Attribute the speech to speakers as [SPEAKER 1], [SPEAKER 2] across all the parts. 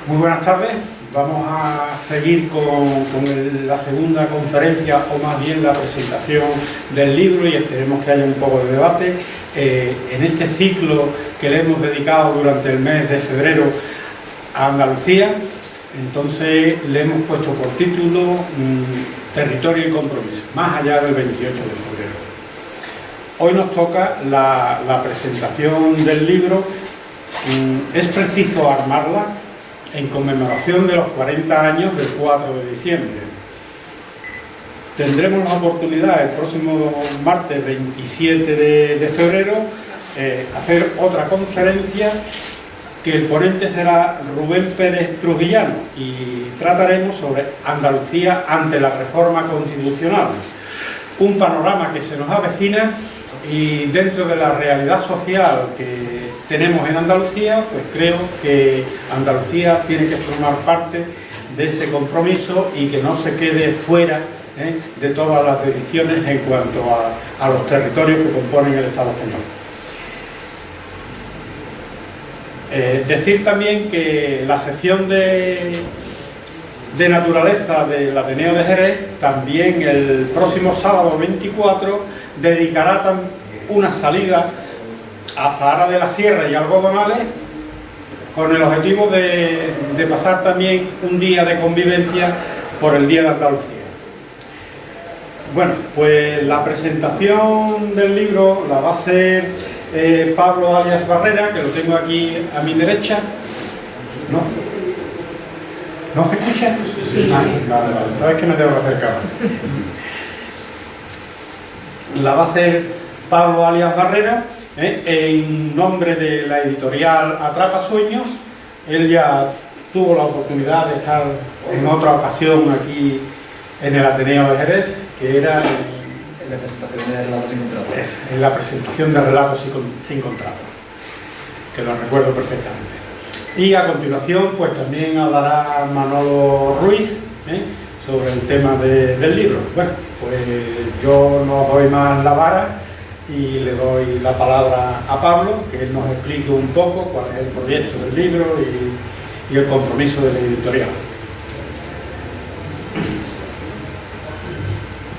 [SPEAKER 1] Muy buenas tardes. Vamos a seguir con la segunda conferencia, o más bien la presentación del libro, y esperemos que haya un poco de debate. En este ciclo que le hemos dedicado durante el mes de febrero a Andalucía, entonces le hemos puesto por título Territorio y compromiso, más allá del 28 de febrero. Hoy nos toca la presentación del libro. Es preciso armarla en conmemoración de los 40 años del 4 de diciembre. Tendremos la oportunidad el próximo martes 27 de febrero hacer otra conferencia, que el ponente será Rubén Pérez Trujillano, y trataremos sobre Andalucía ante la reforma constitucional, un panorama que se nos avecina, y dentro de la realidad social que tenemos en Andalucía, pues creo que Andalucía tiene que formar parte de ese compromiso y que no se quede fuera de todas las decisiones en cuanto a los territorios que componen el Estado español. Decir también que la sección de naturaleza del Ateneo de Jerez también el próximo sábado 24 dedicará una salida a Zahara de la Sierra y Algodonales, con el objetivo de pasar también un día de convivencia por el Día de Andalucía. Bueno, pues la presentación del libro la va a hacer Pablo alias Barrera, que lo tengo aquí a mi derecha. ¿No se escucha? Sí. Vale. Sabes que me tengo que acercar. La va a hacer Pablo alias Barrera, en nombre de la editorial Atrapasueños. Él ya tuvo la oportunidad de estar en otra ocasión aquí en el Ateneo de Jerez, que era
[SPEAKER 2] en la presentación de Relatos sin Contrato.
[SPEAKER 1] En la presentación de Relatos sin Contrato, que lo recuerdo perfectamente. Y a continuación pues también hablará Manolo Ruiz sobre el tema del libro. Bueno, pues yo no doy más la vara y le doy la palabra a Pablo, que él nos explique un poco cuál es el proyecto del libro y el compromiso de la editorial.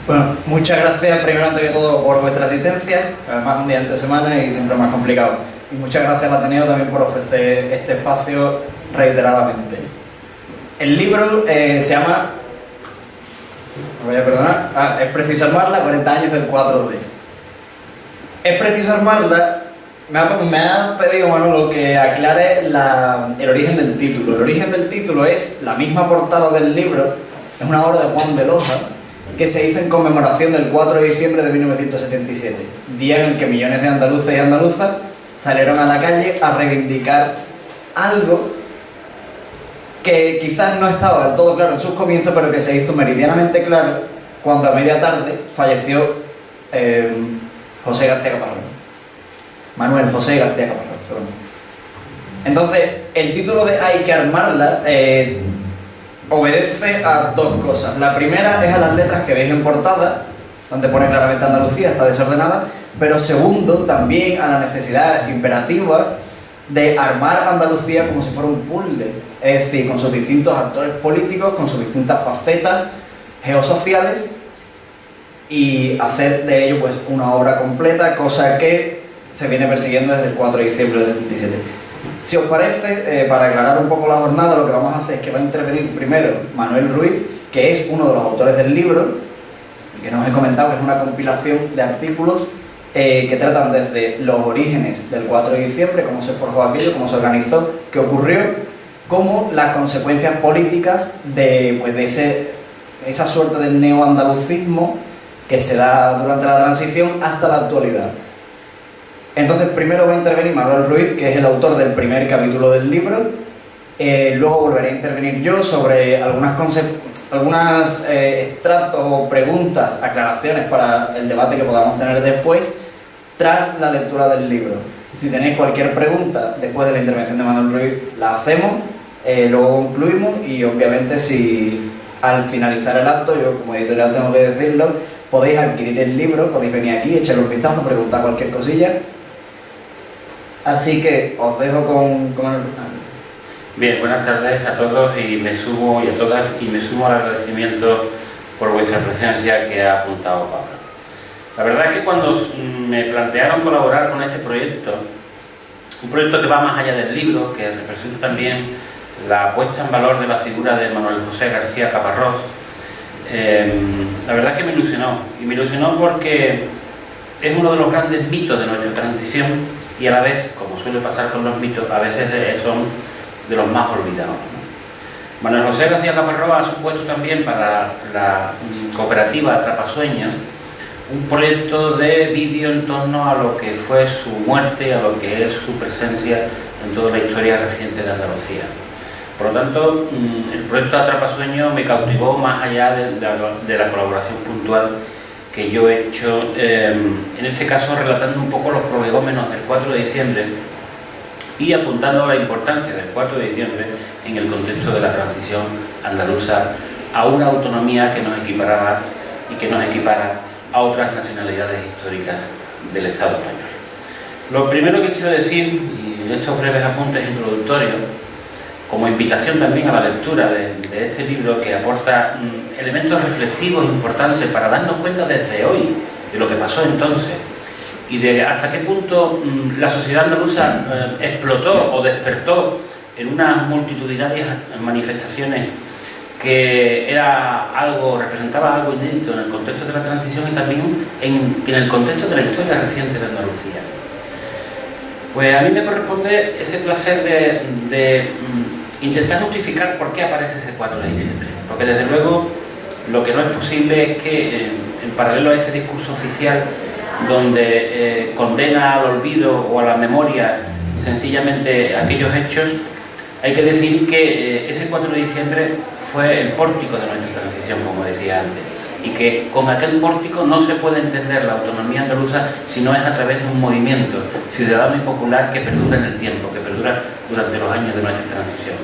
[SPEAKER 2] Bueno, muchas gracias primero, ante que todo, por vuestra asistencia, además un día entre semana y siempre más complicado. Y muchas gracias al Ateneo también por ofrecer este espacio reiteradamente. El libro se llama, me voy a perdonar, Es preciso armarla, 40 años del 4D. Es preciso armarla. Me ha pedido Manolo que aclare el origen del título. El origen del título es la misma portada del libro, es una obra de Juan de Loja, que se hizo en conmemoración del 4 de diciembre de 1977, día en el que millones de andaluces y andaluzas salieron a la calle a reivindicar algo que quizás no estaba del todo claro en sus comienzos, pero que se hizo meridianamente claro cuando a media tarde falleció José García Caparrós. Manuel José García Caparrós, perdón. Entonces, el título de Hay que armarla obedece a dos cosas. La primera es a las letras que veis en portada, donde pone claramente Andalucía, está desordenada, pero segundo, también a la necesidad imperativa de armar Andalucía como si fuera un puzzle, es decir, con sus distintos actores políticos, con sus distintas facetas geosociales, y hacer de ello pues una obra completa, cosa que se viene persiguiendo desde el 4 de diciembre del 77. Si os parece, para aclarar un poco la jornada, lo que vamos a hacer es que va a intervenir primero Manuel Ruiz, que es uno de los autores del libro, que nos he comentado que es una compilación de artículos que tratan desde los orígenes del 4 de diciembre, cómo se forjó aquello, cómo se organizó, qué ocurrió, como las consecuencias políticas de esa suerte de neoandalucismo que se da durante la transición hasta la actualidad. Entonces, primero va a intervenir Manuel Ruiz, que es el autor del primer capítulo del libro. Luego volveré a intervenir yo sobre algunas extractos o preguntas, aclaraciones para el debate que podamos tener después, tras la lectura del libro. Si tenéis cualquier pregunta después de la intervención de Manuel Ruiz, la hacemos, luego concluimos, y obviamente si al finalizar el acto, yo como editorial tengo que decirlo, podéis adquirir el libro, podéis venir aquí, echarle un vistazo, preguntar cualquier cosilla. Así que os dejo con
[SPEAKER 3] Bien, buenas tardes a todos y me sumo y a todas y me sumo al agradecimiento por vuestra presencia que ha apuntado Pablo. La verdad es que cuando me plantearon colaborar con este proyecto, un proyecto que va más allá del libro, que representa también la puesta en valor de la figura de Manuel José García Caparrós, la verdad es que me ilusionó, y me ilusionó porque es uno de los grandes mitos de nuestra transición y a la vez, como suele pasar con los mitos, a veces son de los más olvidados, ¿no? Manuel José García Caparrós ha supuesto también para la cooperativa Atrapasueños un proyecto de vídeo en torno a lo que fue su muerte, a lo que es su presencia en toda la historia reciente de Andalucía. Por lo tanto, el proyecto Atrapasueños me cautivó más allá de la colaboración puntual que yo he hecho, en este caso relatando un poco los prolegómenos del 4 de diciembre y apuntando la importancia del 4 de diciembre en el contexto de la transición andaluza a una autonomía que nos equiparaba y que nos equipara a otras nacionalidades históricas del Estado español. Lo primero que quiero decir, y en estos breves apuntes introductorios, como invitación también a la lectura de este libro que aporta elementos reflexivos importantes para darnos cuenta desde hoy de lo que pasó entonces y de hasta qué punto la sociedad andaluza explotó o despertó en unas multitudinarias manifestaciones que representaba algo inédito en el contexto de la transición y también en el contexto de la historia reciente de Andalucía. Pues a mí me corresponde ese placer de intentar justificar por qué aparece ese 4 de diciembre, porque desde luego lo que no es posible es que en paralelo a ese discurso oficial donde condena al olvido o a la memoria sencillamente aquellos hechos, hay que decir que ese 4 de diciembre fue el pórtico de nuestra transición, como decía antes, y que con aquel pórtico no se puede entender la autonomía andaluza si no es a través de un movimiento ciudadano y popular que perdura en el tiempo, que perdura durante los años de nuestra transición.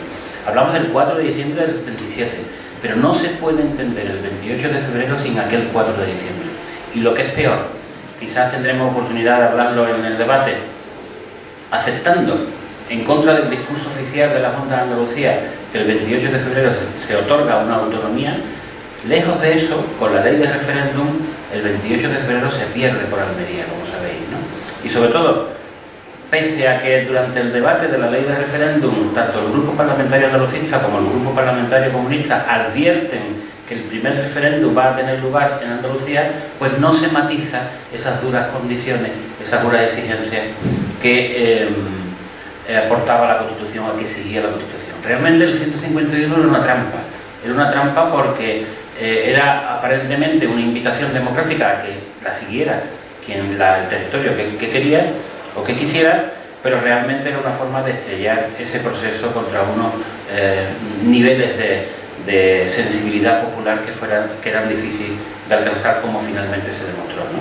[SPEAKER 3] Hablamos del 4 de diciembre del 77, pero no se puede entender el 28 de febrero sin aquel 4 de diciembre. Y lo que es peor, quizás tendremos oportunidad de hablarlo en el debate, aceptando en contra del discurso oficial de la Junta de Andalucía que el 28 de febrero se otorga una autonomía, lejos de eso, con la ley de referéndum, el 28 de febrero se pierde por Almería, como sabéis, ¿no? Y sobre todo, pese a que durante el debate de la ley de referéndum, tanto el grupo parlamentario andalucista como el grupo parlamentario comunista advierten que el primer referéndum va a tener lugar en Andalucía, pues no se matiza esas duras condiciones, esas duras exigencias que aportaba la Constitución, o que exigía la Constitución. Realmente el 151 era una trampa porque era aparentemente una invitación democrática a que la siguiera el territorio que quería o que quisiera, pero realmente era una forma de estrellar ese proceso contra unos niveles de sensibilidad popular que eran difíciles de alcanzar, como finalmente se demostró, ¿no?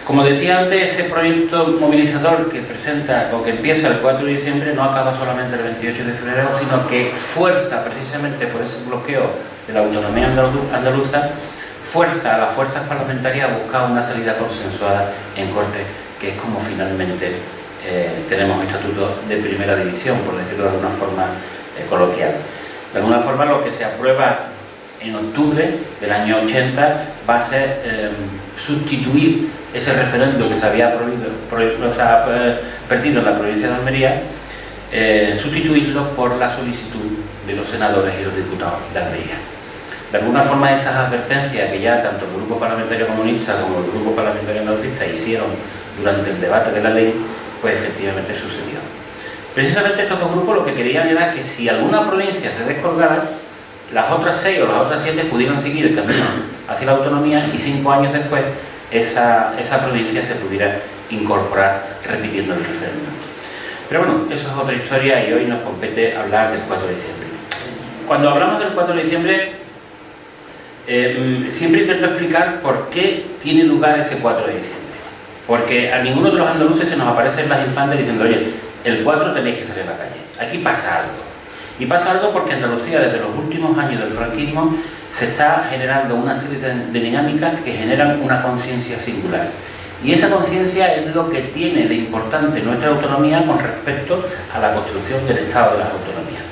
[SPEAKER 3] Como decía antes, ese proyecto movilizador que presenta o que empieza el 4 de diciembre no acaba solamente el 28 de febrero, sino que fuerza, precisamente por ese bloqueo de la autonomía andaluza, fuerza a las fuerzas parlamentarias a buscar una salida consensuada en Cortes, que es como finalmente tenemos estatutos de primera división, por decirlo de alguna forma coloquial. De alguna forma lo que se aprueba en octubre del año 80 va a ser sustituir ese referéndum que se había perdido en la provincia de Almería, sustituirlo por la solicitud de los senadores y los diputados de Almería. De alguna forma esas advertencias que ya tanto el Grupo Parlamentario Comunista como el Grupo Parlamentario Andalucista hicieron durante el debate de la ley, pues efectivamente sucedió. Precisamente estos dos grupos lo que querían era que si alguna provincia se descolgara, las otras 6 o las otras 7 pudieran seguir el camino hacia la autonomía y 5 años después esa provincia se pudiera incorporar repitiendo el referéndum. Pero bueno, eso es otra historia y hoy nos compete hablar del 4 de diciembre. Cuando hablamos del 4 de diciembre, siempre intento explicar por qué tiene lugar ese 4 de diciembre. Porque a ninguno de los andaluces se nos aparecen las infantes diciendo, oye, el 4 tenéis que salir a la calle. Aquí pasa algo. Y pasa algo porque Andalucía, desde los últimos años del franquismo, se está generando una serie de dinámicas que generan una conciencia singular. Y esa conciencia es lo que tiene de importante nuestra autonomía con respecto a la construcción del Estado de las autonomías.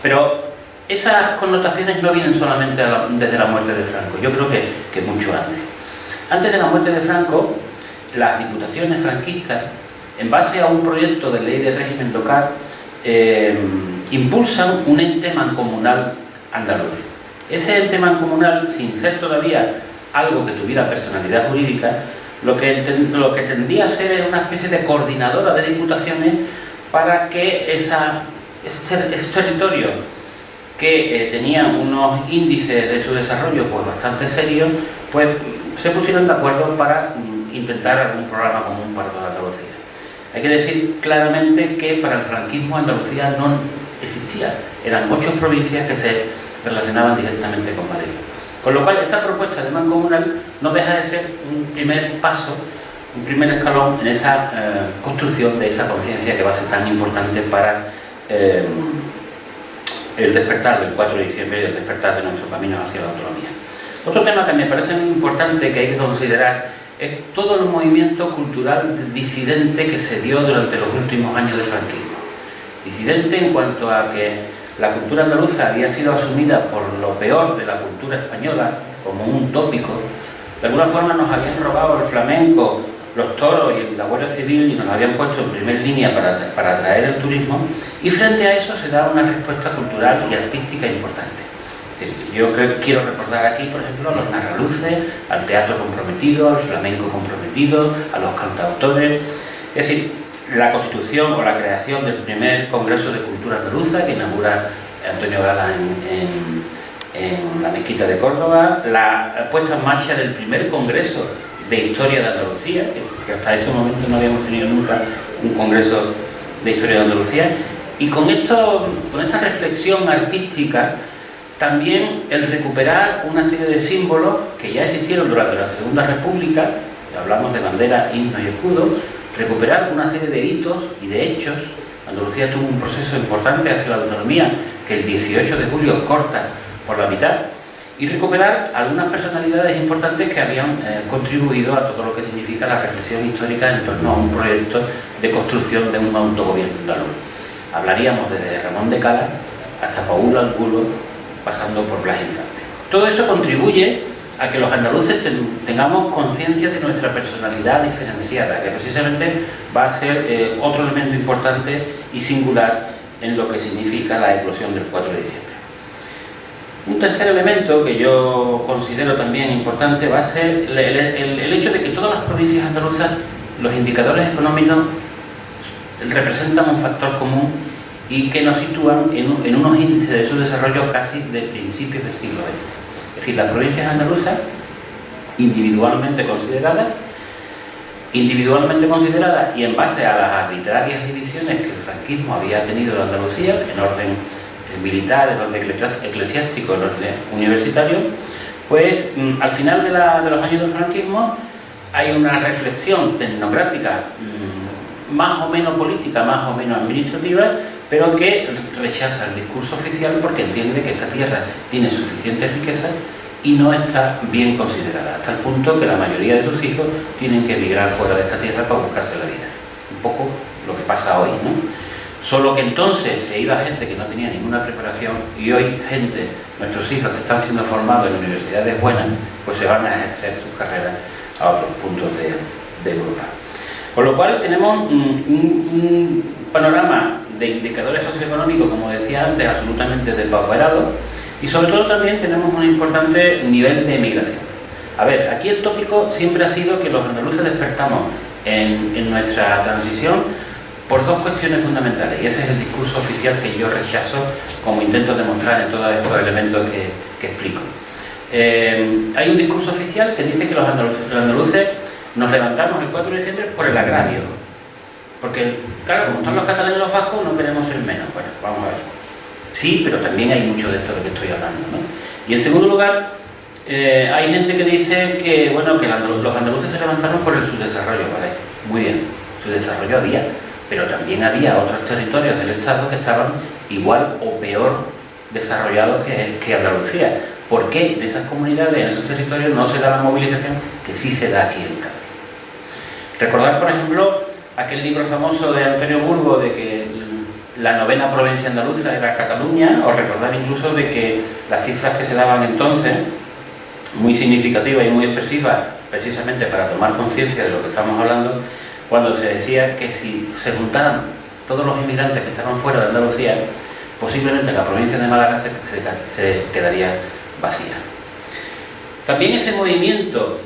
[SPEAKER 3] Pero esas connotaciones no vienen solamente desde la muerte de Franco, yo creo que mucho antes. Antes de la muerte de Franco, las diputaciones franquistas, en base a un proyecto de ley de régimen local, impulsan un ente mancomunal andaluz. Ese ente mancomunal, sin ser todavía algo que tuviera personalidad jurídica, lo que tendría a ser es una especie de coordinadora de diputaciones para que ese territorio que tenían unos índices de su desarrollo pues bastante serios, pues se pusieron de acuerdo para intentar algún programa común para toda Andalucía. Hay que decir claramente que para el franquismo Andalucía no existía, eran 8 provincias que se relacionaban directamente con Madrid. Con lo cual, esta propuesta de mancomunal no deja de ser un primer paso, un primer escalón en esa construcción de esa conciencia que va a ser tan importante para el despertar del 4 de diciembre y el despertar de nuestro camino hacia la autonomía. Otro tema que me parece muy importante que hay que considerar es todo el movimiento cultural disidente que se dio durante los últimos años del franquismo. Disidente en cuanto a que la cultura andaluza había sido asumida por lo peor de la cultura española como un tópico. De alguna forma nos habían robado el flamenco, los toros y la Guardia Civil y nos lo habían puesto en primer línea para atraer el turismo, y frente a eso se da una respuesta cultural y artística importante. Yo quiero recordar aquí, por ejemplo, a los narraluces, al teatro comprometido, al flamenco comprometido, a los cantautores. Es decir, la constitución o la creación del primer Congreso de Cultura Andaluza que inaugura Antonio Gala en la Mezquita de Córdoba, la puesta en marcha del primer Congreso de Historia de Andalucía, que hasta ese momento no habíamos tenido nunca un Congreso de Historia de Andalucía, y con esta reflexión artística también el recuperar una serie de símbolos que ya existieron durante la Segunda República, hablamos de bandera, himno y escudo, recuperar una serie de hitos y de hechos. Andalucía tuvo un proceso importante hacia la autonomía que el 18 de julio corta por la mitad, y recuperar algunas personalidades importantes que habían contribuido a todo lo que significa la reflexión histórica en torno a un proyecto de construcción de un autogobierno andaluz. Hablaríamos desde Ramón de Cala hasta Paulo Angulo, pasando por Blas Infante. Todo eso contribuye a que los andaluces tengamos conciencia de nuestra personalidad diferenciada, que precisamente va a ser otro elemento importante y singular en lo que significa la eclosión del 4 de diciembre. Un tercer elemento que yo considero también importante va a ser el hecho de que todas las provincias andaluzas, los indicadores económicos representan un factor común y que nos sitúan en unos índices de su desarrollo casi de principios del siglo XX. Es decir, las provincias andaluzas, individualmente consideradas y en base a las arbitrarias divisiones que el franquismo había tenido de Andalucía, en orden militar, en orden eclesiástico, en orden universitario, pues al final de los años del franquismo hay una reflexión tecnocrática, más o menos política, más o menos administrativa, pero que rechaza el discurso oficial porque entiende que esta tierra tiene suficiente riqueza y no está bien considerada, hasta el punto que la mayoría de sus hijos tienen que emigrar fuera de esta tierra para buscarse la vida. Un poco lo que pasa hoy, ¿no? Solo que entonces se iba gente que no tenía ninguna preparación y hoy gente, nuestros hijos que están siendo formados en universidades buenas, pues se van a ejercer sus carreras a otros puntos de Europa. Con lo cual tenemos un panorama de indicadores socioeconómicos, como decía antes, absolutamente depauperado, y sobre todo también tenemos un importante nivel de emigración. A ver, aquí el tópico siempre ha sido que los andaluces despertamos en nuestra transición por dos cuestiones fundamentales, y ese es el discurso oficial que yo rechazo, como intento demostrar en todos estos elementos que explico. Hay un discurso oficial que dice que los andaluces nos levantamos el 4 de diciembre por el agravio, porque claro, como están los catalanes y los vascos, no queremos ser menos. Bueno, vamos a ver. Sí, pero también hay mucho de esto de lo que estoy hablando, ¿no? Y en segundo lugar, hay gente que dice que, bueno, que los andaluces se levantaron por el subdesarrollo, ¿vale? Muy bien, subdesarrollo había, pero también había otros territorios del Estado que estaban igual o peor desarrollados que Andalucía. ¿Por qué en esas comunidades, en esos territorios, no se da la movilización que sí se da aquí en Cádiz? Recordar, por ejemplo, aquel libro famoso de Antonio Burgo de que la novena provincia andaluza era Cataluña, o recordar incluso de que las cifras que se daban entonces, muy significativas y muy expresivas, precisamente para tomar conciencia de lo que estamos hablando, cuando se decía que si se juntaran todos los inmigrantes que estaban fuera de Andalucía, posiblemente la provincia de Málaga se quedaría vacía. También ese movimiento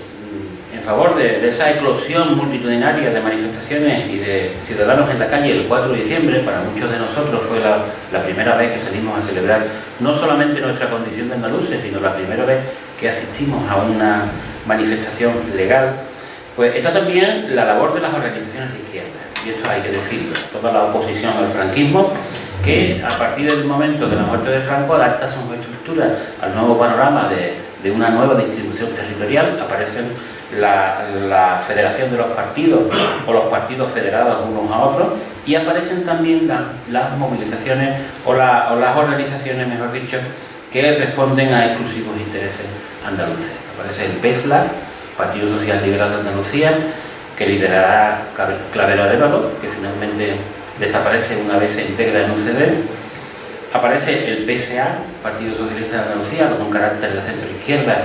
[SPEAKER 3] en favor de esa eclosión multitudinaria de manifestaciones y de ciudadanos en la calle el 4 de diciembre, para muchos de nosotros fue la primera vez que salimos a celebrar no solamente nuestra condición de andaluces, sino la primera vez que asistimos a una manifestación legal. Pues está también la labor de las organizaciones de izquierda, y esto hay que decirlo, toda la oposición al franquismo, que a partir del momento de la muerte de Franco adapta su estructura al nuevo panorama de una nueva distribución territorial. Aparecen la federación de los partidos o los partidos federados unos a otros, y aparecen también las movilizaciones o las organizaciones, mejor dicho, que responden a exclusivos intereses andaluces. Aparece el PESLA, Partido Social Liberal de Andalucía, que liderará Clavero Arévalo, que finalmente desaparece una vez se integra en UCD. Aparece el PSA, Partido Socialista de Andalucía, con un carácter de centro-izquierda,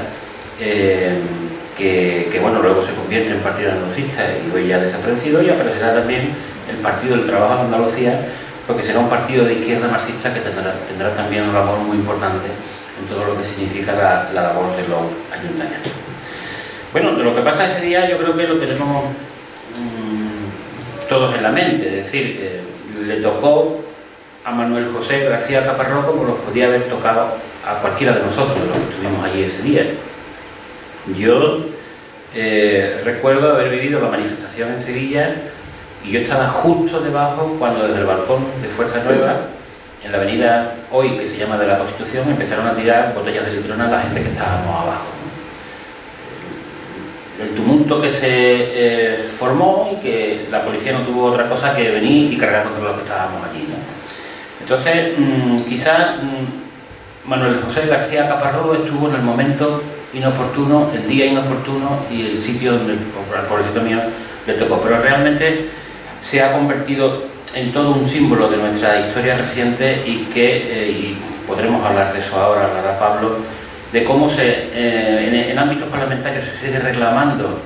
[SPEAKER 3] que bueno, luego se convierte en Partido Andalucista y hoy ya ha desaparecido. Y aparecerá también el Partido del Trabajo de Andalucía, porque será un partido de izquierda marxista que tendrá también una labor muy importante en todo lo que significa la labor de los ayuntamientos. Bueno, de lo que pasa ese día yo creo que lo tenemos todos en la mente, es decir, le tocó a Manuel José García Caparrós como nos podía haber tocado a cualquiera de nosotros, de los que estuvimos allí ese día. Yo recuerdo haber vivido la manifestación en Sevilla y yo estaba justo debajo cuando desde el balcón de Fuerza Nueva, en la avenida hoy que se llama de la Constitución, empezaron a tirar botellas de litrona a la gente que estábamos abajo. El tumulto que se formó y que la policía no tuvo otra cosa que venir y cargar contra los que estábamos allí, ¿no? Entonces, quizás Manuel José García Caparrós estuvo en el momento inoportuno, el día inoportuno y el sitio donde, por el mío, le tocó. Pero realmente se ha convertido en todo un símbolo de nuestra historia reciente y podremos hablar de eso ahora, hablará Pablo, de cómo en ámbitos parlamentarios se sigue reclamando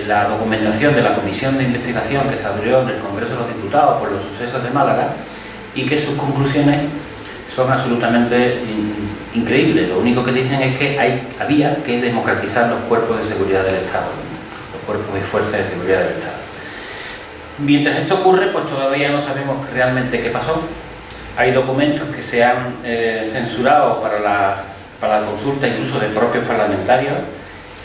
[SPEAKER 3] la documentación de la comisión de investigación que se abrió en el Congreso de los Diputados por los sucesos de Málaga y que sus conclusiones son absolutamente increíbles. Lo único que dicen es que había que democratizar los cuerpos de seguridad del Estado, los cuerpos y fuerzas de seguridad del Estado. Mientras esto ocurre, pues todavía no sabemos realmente qué pasó. Hay documentos que se han censurado para la consulta incluso de propios parlamentarios,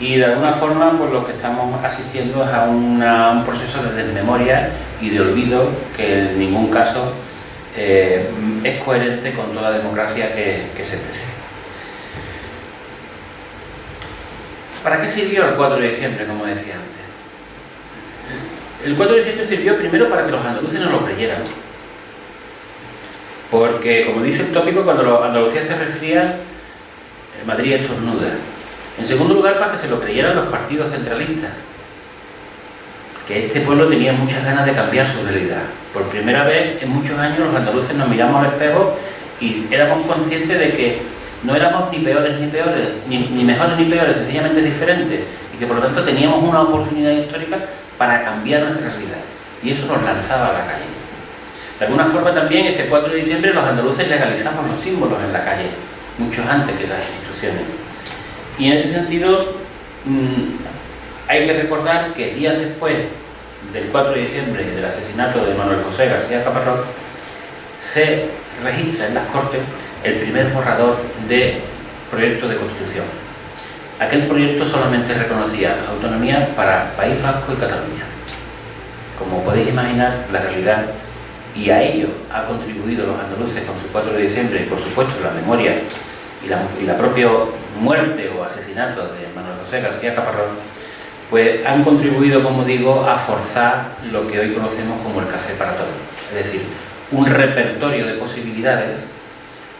[SPEAKER 3] y de alguna forma pues lo que estamos asistiendo es a un proceso de desmemoria y de olvido que en ningún caso es coherente con toda la democracia que se precia. ¿Para qué sirvió el 4 de diciembre, como decía antes? El 4 de diciembre sirvió primero para que los andaluces no lo creyeran, porque como dice el tópico, cuando Andalucía se resfría, Madrid estornuda. En segundo lugar, para que se lo creyeran los partidos centralistas, que este pueblo tenía muchas ganas de cambiar su realidad. Por primera vez en muchos años los andaluces nos miramos al espejo y éramos conscientes de que no éramos ni peores ni peores, ni mejores ni peores, sencillamente diferentes, y que por lo tanto teníamos una oportunidad histórica para cambiar nuestra realidad, y eso nos lanzaba a la calle. De alguna forma también ese 4 de diciembre los andaluces legalizamos los símbolos en la calle, muchos antes que las instituciones. Y en ese sentido hay que recordar que días después del 4 de diciembre y del asesinato de Manuel José García Caparrós se registra en las Cortes el primer borrador de proyecto de Constitución. Aquel proyecto solamente reconocía autonomía para País Vasco y Cataluña. Como podéis imaginar, la realidad, y a ello ha contribuido los andaluces con su 4 de diciembre y por supuesto la memoria y la propia muerte o asesinato de Manuel José García Caparrós, pues han contribuido, como digo, a forzar lo que hoy conocemos como el café para todos. Es decir, un repertorio de posibilidades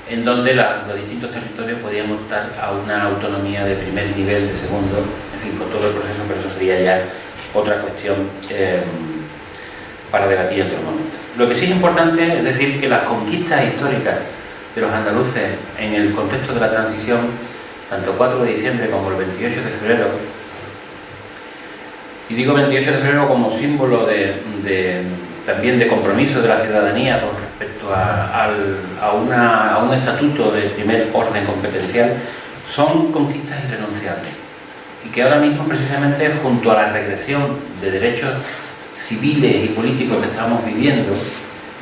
[SPEAKER 3] en donde los distintos territorios podían optar a una autonomía de primer nivel, de segundo, en fin, con todo el proceso, pero eso sería ya otra cuestión para debatir en otro momento. Lo que sí es importante es decir que las conquistas históricas de los andaluces en el contexto de la transición, tanto 4 de diciembre como el 28 de febrero, y digo 28 de febrero como símbolo también de compromiso de la ciudadanía con respecto a un estatuto de primer orden competencial, son conquistas irrenunciables y que ahora mismo, precisamente junto a la regresión de derechos civiles y políticos que estamos viviendo,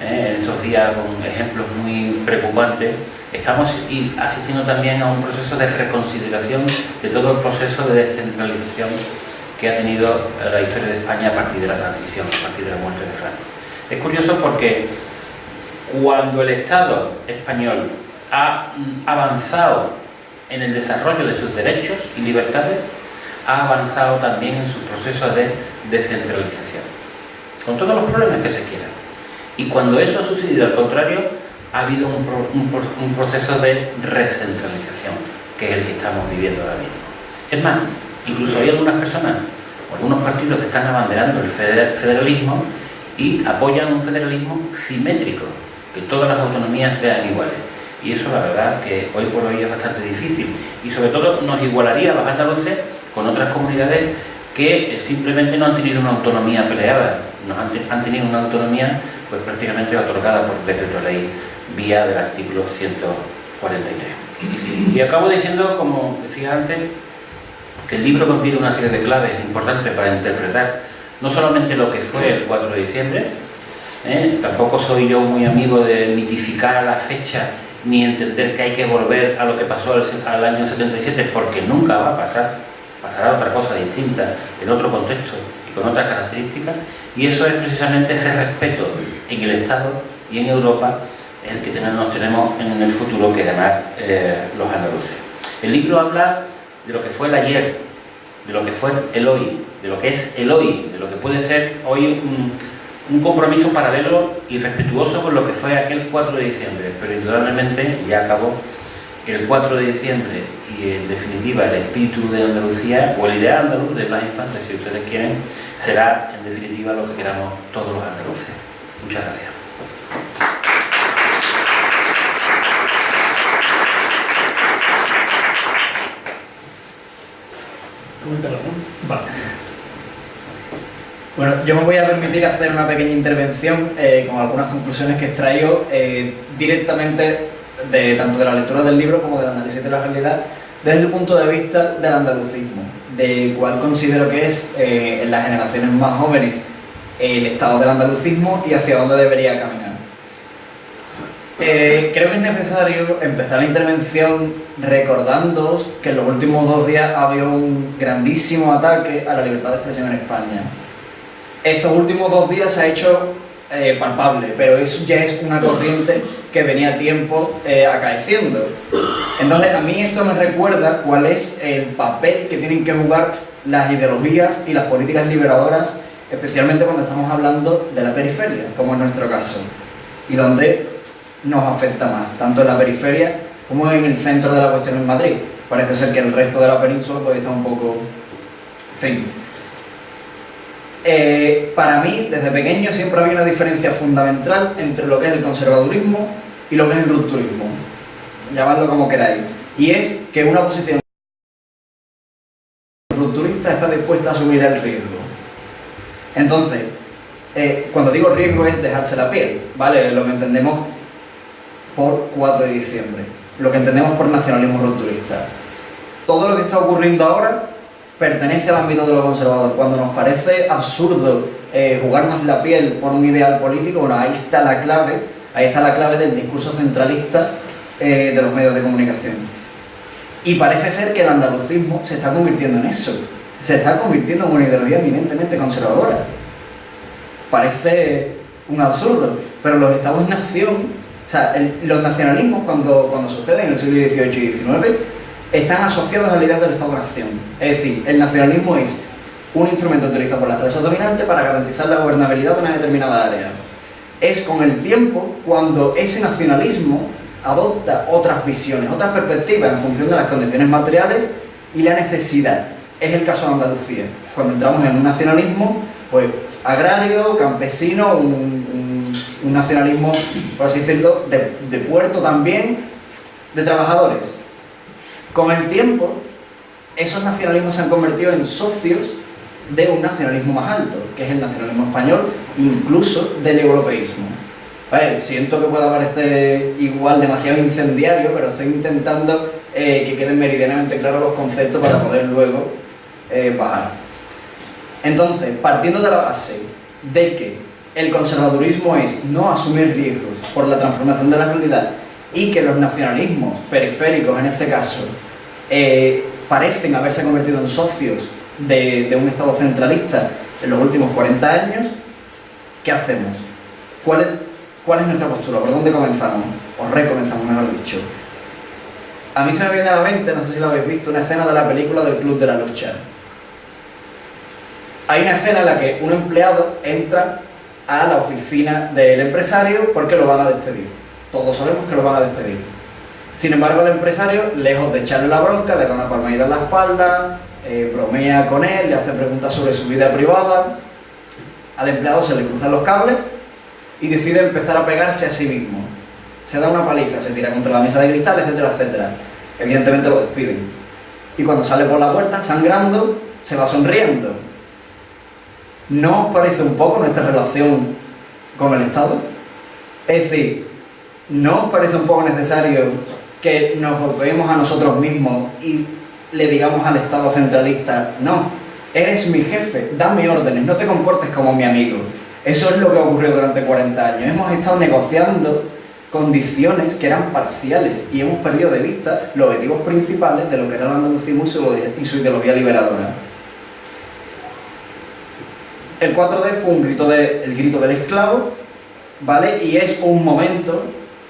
[SPEAKER 3] en estos días con ejemplos muy preocupantes, estamos asistiendo también a un proceso de reconsideración de todo el proceso de descentralización que ha tenido la historia de España a partir de la transición, a partir de la muerte de Franco. Es curioso porque cuando el Estado español ha avanzado en el desarrollo de sus derechos y libertades, ha avanzado también en sus procesos de descentralización, con todos los problemas que se quieran. Y cuando eso ha sucedido al contrario, ha habido un proceso de recentralización, que es el que estamos viviendo ahora mismo. Es más, incluso hay algunas personas, o algunos partidos que están abanderando el federalismo y apoyan un federalismo simétrico, que todas las autonomías sean iguales. Y eso la verdad que hoy por hoy es bastante difícil. Y sobre todo nos igualaría a los andaluces con otras comunidades que simplemente no han tenido una autonomía peleada, han tenido una autonomía pues prácticamente otorgada por decreto de ley vía del artículo 143. Y acabo diciendo, como decía antes, que el libro contiene una serie de claves importantes para interpretar no solamente lo que fue el 4 de diciembre, tampoco soy yo muy amigo de mitificar la fecha ni entender que hay que volver a lo que pasó al año 77, porque nunca va a pasar, pasará otra cosa distinta, en otro contexto y con otras características, y eso es precisamente ese respeto en el Estado y en Europa, el que nos tenemos en el futuro que ganar los andaluces. El libro habla de lo que fue el ayer, de lo que fue el hoy, de lo que es el hoy, de lo que puede ser hoy un compromiso paralelo y respetuoso con lo que fue aquel 4 de diciembre, pero indudablemente ya acabó el 4 de diciembre y en definitiva el espíritu de Andalucía, o el ideal andaluz de Blas Infante, si ustedes quieren, será en definitiva lo que queramos todos los andaluces. Muchas gracias.
[SPEAKER 2] Vale. Bueno, yo me voy a permitir hacer una pequeña intervención con algunas conclusiones que extraigo directamente tanto de la lectura del libro como del análisis de la realidad desde el punto de vista del andalucismo, de cuál considero que es en las generaciones más jóvenes el estado del andalucismo y hacia dónde debería caminar. Creo que es necesario empezar la intervención recordándoos que en los últimos 2 días ha habido un grandísimo ataque a la libertad de expresión en España. Estos últimos 2 días se ha hecho palpable, pero eso ya es una corriente que venía a tiempo acaeciendo. Entonces, a mí esto me recuerda cuál es el papel que tienen que jugar las ideologías y las políticas liberadoras, especialmente cuando estamos hablando de la periferia, como en nuestro caso, y donde nos afecta más, tanto en la periferia como en el centro de la cuestión en Madrid. Parece ser que el resto de la península puede estar un poco... En fin. Para mí, desde pequeño, siempre había una diferencia fundamental entre lo que es el conservadurismo y lo que es el rupturismo. Llamadlo como queráis. Y es que una posición rupturista está dispuesta a asumir el riesgo. Entonces, cuando digo riesgo es dejarse la piel, ¿vale? Lo que entendemos por 4 de diciembre, lo que entendemos por nacionalismo rupturista. Todo lo que está ocurriendo ahora pertenece al ámbito de lo conservador. Cuando nos parece absurdo jugarnos la piel por un ideal político, bueno, ahí está la clave del discurso centralista de los medios de comunicación. Y parece ser que el andalucismo se está convirtiendo en eso, se está convirtiendo en una ideología eminentemente conservadora. Parece un absurdo, pero los estados-nación, o sea, los nacionalismos cuando suceden en el siglo XVIII y XIX, están asociados a la idea del Estado-nación. Es decir, el nacionalismo es un instrumento utilizado por las clases dominantes para garantizar la gobernabilidad de una determinada área. Es con el tiempo cuando ese nacionalismo adopta otras visiones, otras perspectivas en función de las condiciones materiales y la necesidad. es el caso de Andalucía. Cuando entramos en un nacionalismo, pues agrario, campesino, un nacionalismo, por así decirlo, de puerto también, de trabajadores. Con el tiempo, esos nacionalismos se han convertido en socios de un nacionalismo más alto, que es el nacionalismo español, incluso del europeísmo. Vale, siento que pueda parecer igual demasiado incendiario, pero estoy intentando que queden meridianamente claros los conceptos para poder luego bajar. Entonces, partiendo de la base de que el conservadurismo es no asumir riesgos por la transformación de la realidad y que los nacionalismos periféricos, en este caso, parecen haberse convertido en socios de un Estado centralista en los últimos 40 años, ¿qué hacemos? ¿Cuál es nuestra postura? ¿Por dónde comenzamos? O recomenzamos, mejor dicho. A mí se me viene a la mente, no sé si lo habéis visto, una escena de la película del Club de la Lucha. Hay una escena en la que un empleado entra a la oficina del empresario porque lo van a despedir. Todos sabemos que lo van a despedir. Sin embargo, el empresario, lejos de echarle la bronca, le da una palmadita en la espalda, bromea con él, le hace preguntas sobre su vida privada. Al empleado se le cruzan los cables y decide empezar a pegarse a sí mismo. Se da una paliza, se tira contra la mesa de cristal, etcétera, etcétera. Evidentemente lo despiden. Y cuando sale por la puerta, sangrando, se va sonriendo. ¿No os parece un poco nuestra relación con el Estado? Es decir, ¿no os parece un poco necesario que nos golpeemos a nosotros mismos y le digamos al Estado centralista, no, eres mi jefe, dame órdenes, no te comportes como mi amigo? Eso es lo que ha ocurrido durante 40 años. Hemos estado negociando condiciones que eran parciales y hemos perdido de vista los objetivos principales de lo que era el andalucismo y su ideología liberadora. El 4D fue el grito del esclavo, ¿vale? Y es un momento,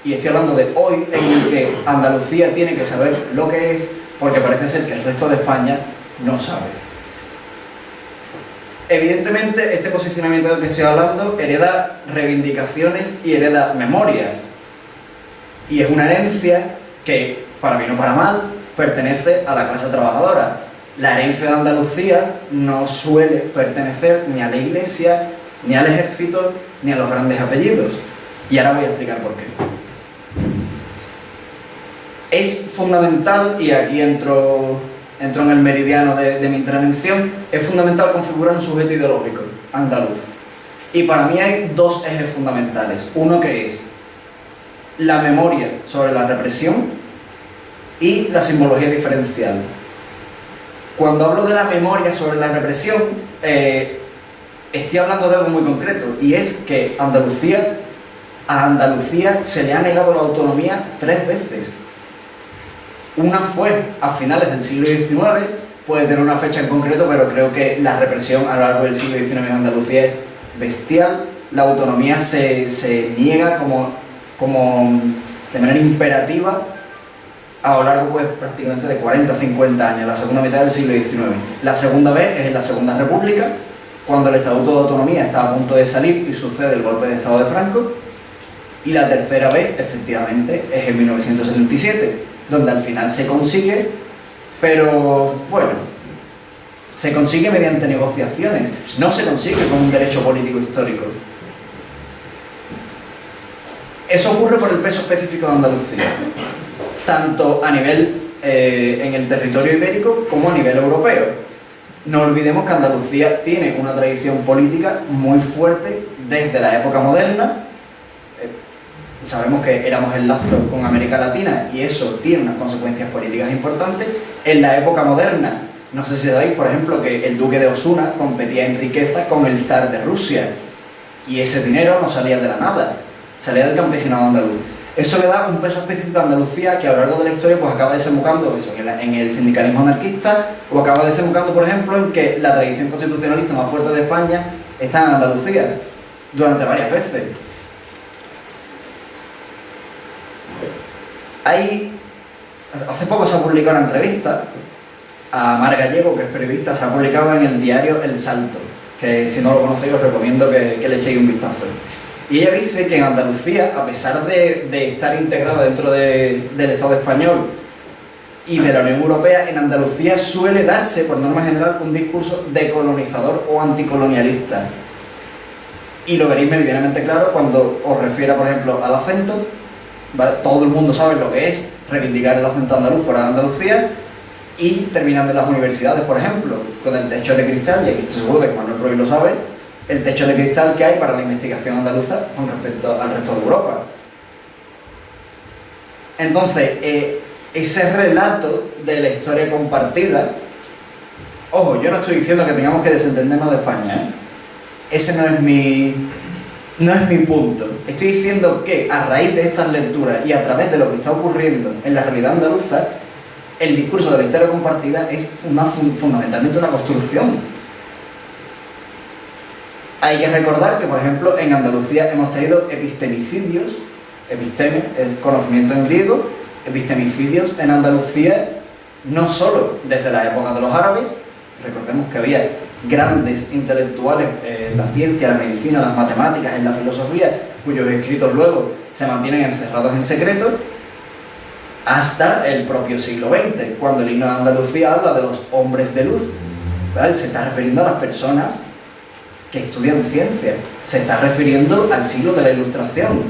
[SPEAKER 2] y estoy hablando de hoy, en el que Andalucía tiene que saber lo que es, porque parece ser que el resto de España no sabe. Evidentemente, este posicionamiento del que estoy hablando hereda reivindicaciones y hereda memorias. Y es una herencia que, para bien o para mal, pertenece a la clase trabajadora. La herencia de Andalucía no suele pertenecer ni a la Iglesia, ni al ejército, ni a los grandes apellidos. Y ahora voy a explicar por qué. Es fundamental, y aquí entro en el meridiano de mi intervención, es fundamental configurar un sujeto ideológico andaluz. Y para mí hay dos ejes fundamentales. Uno que es la memoria sobre la represión y la simbología diferencial. Cuando hablo de la memoria sobre la represión, estoy hablando de algo muy concreto, y es que a Andalucía se le ha negado la autonomía 3 veces. Una fue a finales del siglo XIX, puede tener una fecha en concreto, pero creo que la represión a lo largo del siglo XIX en Andalucía es bestial. La autonomía se niega como de manera imperativa a lo largo, pues, prácticamente de 40 o 50 años, la segunda mitad del siglo XIX. La segunda vez es en la Segunda República, cuando el Estatuto de Autonomía está a punto de salir y sucede el golpe de Estado de Franco. Y la tercera vez, efectivamente, es en 1977, donde al final se consigue, pero bueno, se consigue mediante negociaciones, no se consigue con un derecho político histórico. Eso ocurre por el peso específico de Andalucía, tanto a nivel en el territorio ibérico como a nivel europeo. No olvidemos que Andalucía tiene una tradición política muy fuerte desde la época moderna. Sabemos que éramos el lazo con América Latina y eso tiene unas consecuencias políticas importantes. En la época moderna, no sé si sabéis, por ejemplo, que el duque de Osuna competía en riqueza con el zar de Rusia y ese dinero no salía de la nada, salía del campesinado andaluz. Eso le da un peso específico a Andalucía que a lo largo de la historia pues acaba desembocando eso, en el sindicalismo anarquista, o acaba desembocando, por ejemplo, en que la tradición constitucionalista más fuerte de España está en Andalucía durante varias veces. Hace poco se ha publicado una entrevista a Mar Gallego, que es periodista, se ha publicado en el diario El Salto, que si no lo conocéis os recomiendo que le echéis un vistazo. Y ella dice que en Andalucía, a pesar de estar integrada dentro del Estado español y de la Unión Europea, en Andalucía suele darse, por norma general, un discurso decolonizador o anticolonialista. Y lo veréis meridianamente claro cuando os refiera, por ejemplo, al acento, ¿vale? Todo el mundo sabe lo que es reivindicar el acento andaluz fuera de Andalucía, y terminando en las universidades, por ejemplo, con el techo de cristal, y aquí estoy seguro de que Manuel Ruiz lo sabe, el techo de cristal que hay para la investigación andaluza con respecto al resto de Europa. Entonces, ese relato de la historia compartida, ojo, yo no estoy diciendo que tengamos que desentendernos de España, ¿eh? Ese no es mi punto. Estoy diciendo que a raíz de estas lecturas y a través de lo que está ocurriendo en la realidad andaluza, el discurso de la historia compartida es fundamentalmente una construcción. Hay que recordar que, por ejemplo, en Andalucía hemos tenido epistemicidios, episteme, el conocimiento en griego, epistemicidios en Andalucía, no solo desde la época de los árabes. Recordemos que había grandes intelectuales en la ciencia, la medicina, las matemáticas, en la filosofía, cuyos escritos luego se mantienen encerrados en secreto, hasta el propio siglo XX, cuando el himno de Andalucía habla de los hombres de luz, ¿vale? Se está refiriendo a las personas que estudian ciencia, se está refiriendo al siglo de la Ilustración.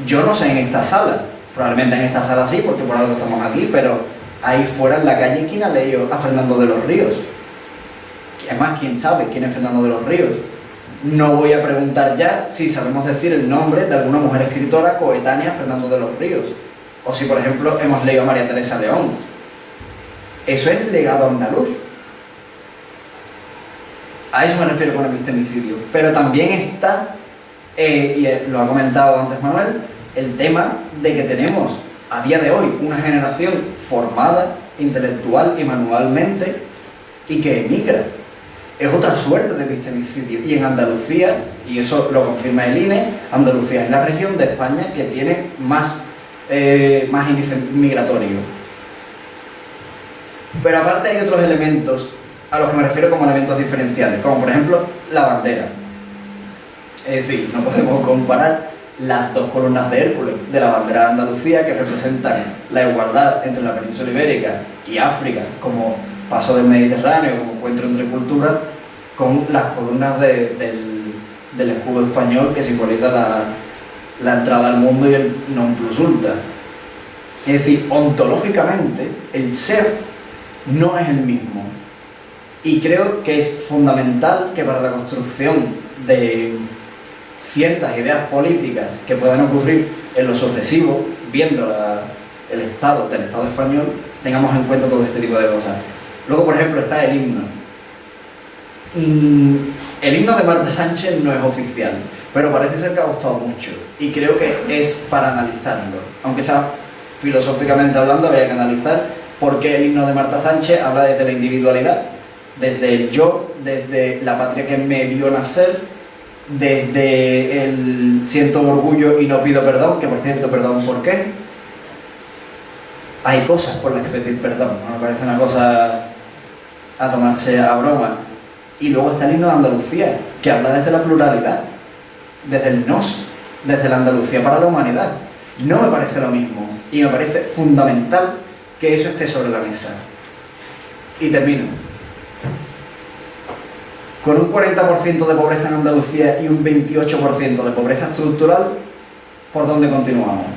[SPEAKER 2] Yo no sé en esta sala, probablemente en esta sala sí, porque por algo estamos aquí, pero ahí fuera en la calle, ¿quién ha leído a Fernando de los Ríos? Es más, ¿quién sabe quién es Fernando de los Ríos? No voy a preguntar ya si sabemos decir el nombre de alguna mujer escritora coetánea a Fernando de los Ríos, o si, por ejemplo, hemos leído a María Teresa León. Eso es legado andaluz. A eso me refiero con epistemicidio. Pero también está, y lo ha comentado antes Manuel, el tema de que tenemos a día de hoy una generación formada intelectual y manualmente y que emigra. Es otra suerte de epistemicidio. Y en Andalucía, y eso lo confirma el INE, Andalucía es la región de España que tiene más índice migratorio. Pero aparte hay otros elementos a los que me refiero como elementos diferenciales, como por ejemplo la bandera. Es decir, no podemos comparar las dos columnas de Hércules de la bandera de Andalucía, que representan la igualdad entre la península ibérica y África como paso del Mediterráneo, como encuentro entre culturas, con las columnas del escudo español que simboliza la entrada al mundo y el non plus ultra. Es decir, ontológicamente el ser no es el mismo, y creo que es fundamental que para la construcción de ciertas ideas políticas que puedan ocurrir en lo sucesivo, viendo el Estado del Estado español, tengamos en cuenta todo este tipo de cosas. Luego, por ejemplo, está el himno. El himno de Marta Sánchez no es oficial, pero parece ser que ha gustado mucho, y creo que es para analizarlo, aunque sea filosóficamente hablando, habría que analizar por qué el himno de Marta Sánchez habla desde la individualidad, desde el yo, desde la patria que me vio nacer, desde el siento orgullo y no pido perdón, que por cierto, perdón, ¿por qué? Hay cosas por las que pedir perdón, no me parece una cosa a tomarse a broma. Y luego está el himno de Andalucía, que habla desde la pluralidad, desde el nos, desde la Andalucía para la humanidad. No me parece lo mismo, y me parece fundamental que eso esté sobre la mesa. Y termino. Con un 40% de pobreza en Andalucía y un 28% de pobreza estructural, ¿por dónde continuamos?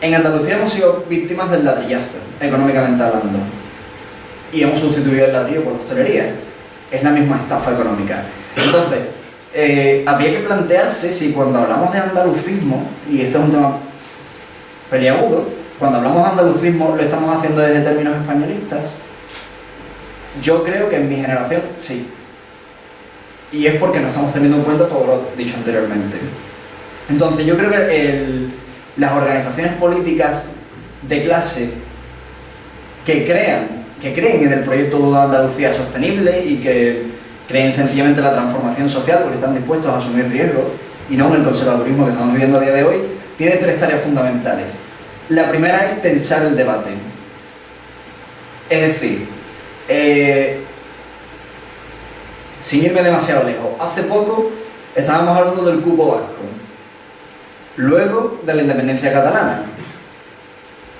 [SPEAKER 2] En Andalucía hemos sido víctimas del ladrillazo, económicamente hablando, y hemos sustituido el ladrillo por la hostelería. Es la misma estafa económica. Entonces, habría que plantearse si cuando hablamos de andalucismo, y esto es un tema peliagudo, cuando hablamos de andalucismo lo estamos haciendo desde términos españolistas. Yo creo que en mi generación sí, y es porque no estamos teniendo en cuenta todo lo dicho anteriormente. Entonces yo creo que las organizaciones políticas de clase que creen en el proyecto de una Andalucía sostenible y que creen sencillamente en la transformación social porque están dispuestos a asumir riesgos y no en el conservadurismo que estamos viviendo a día de hoy, tienen tres tareas fundamentales. La primera es tensar el debate. Es decir, sin irme demasiado lejos, hace poco estábamos hablando del cupo vasco, luego de la independencia catalana,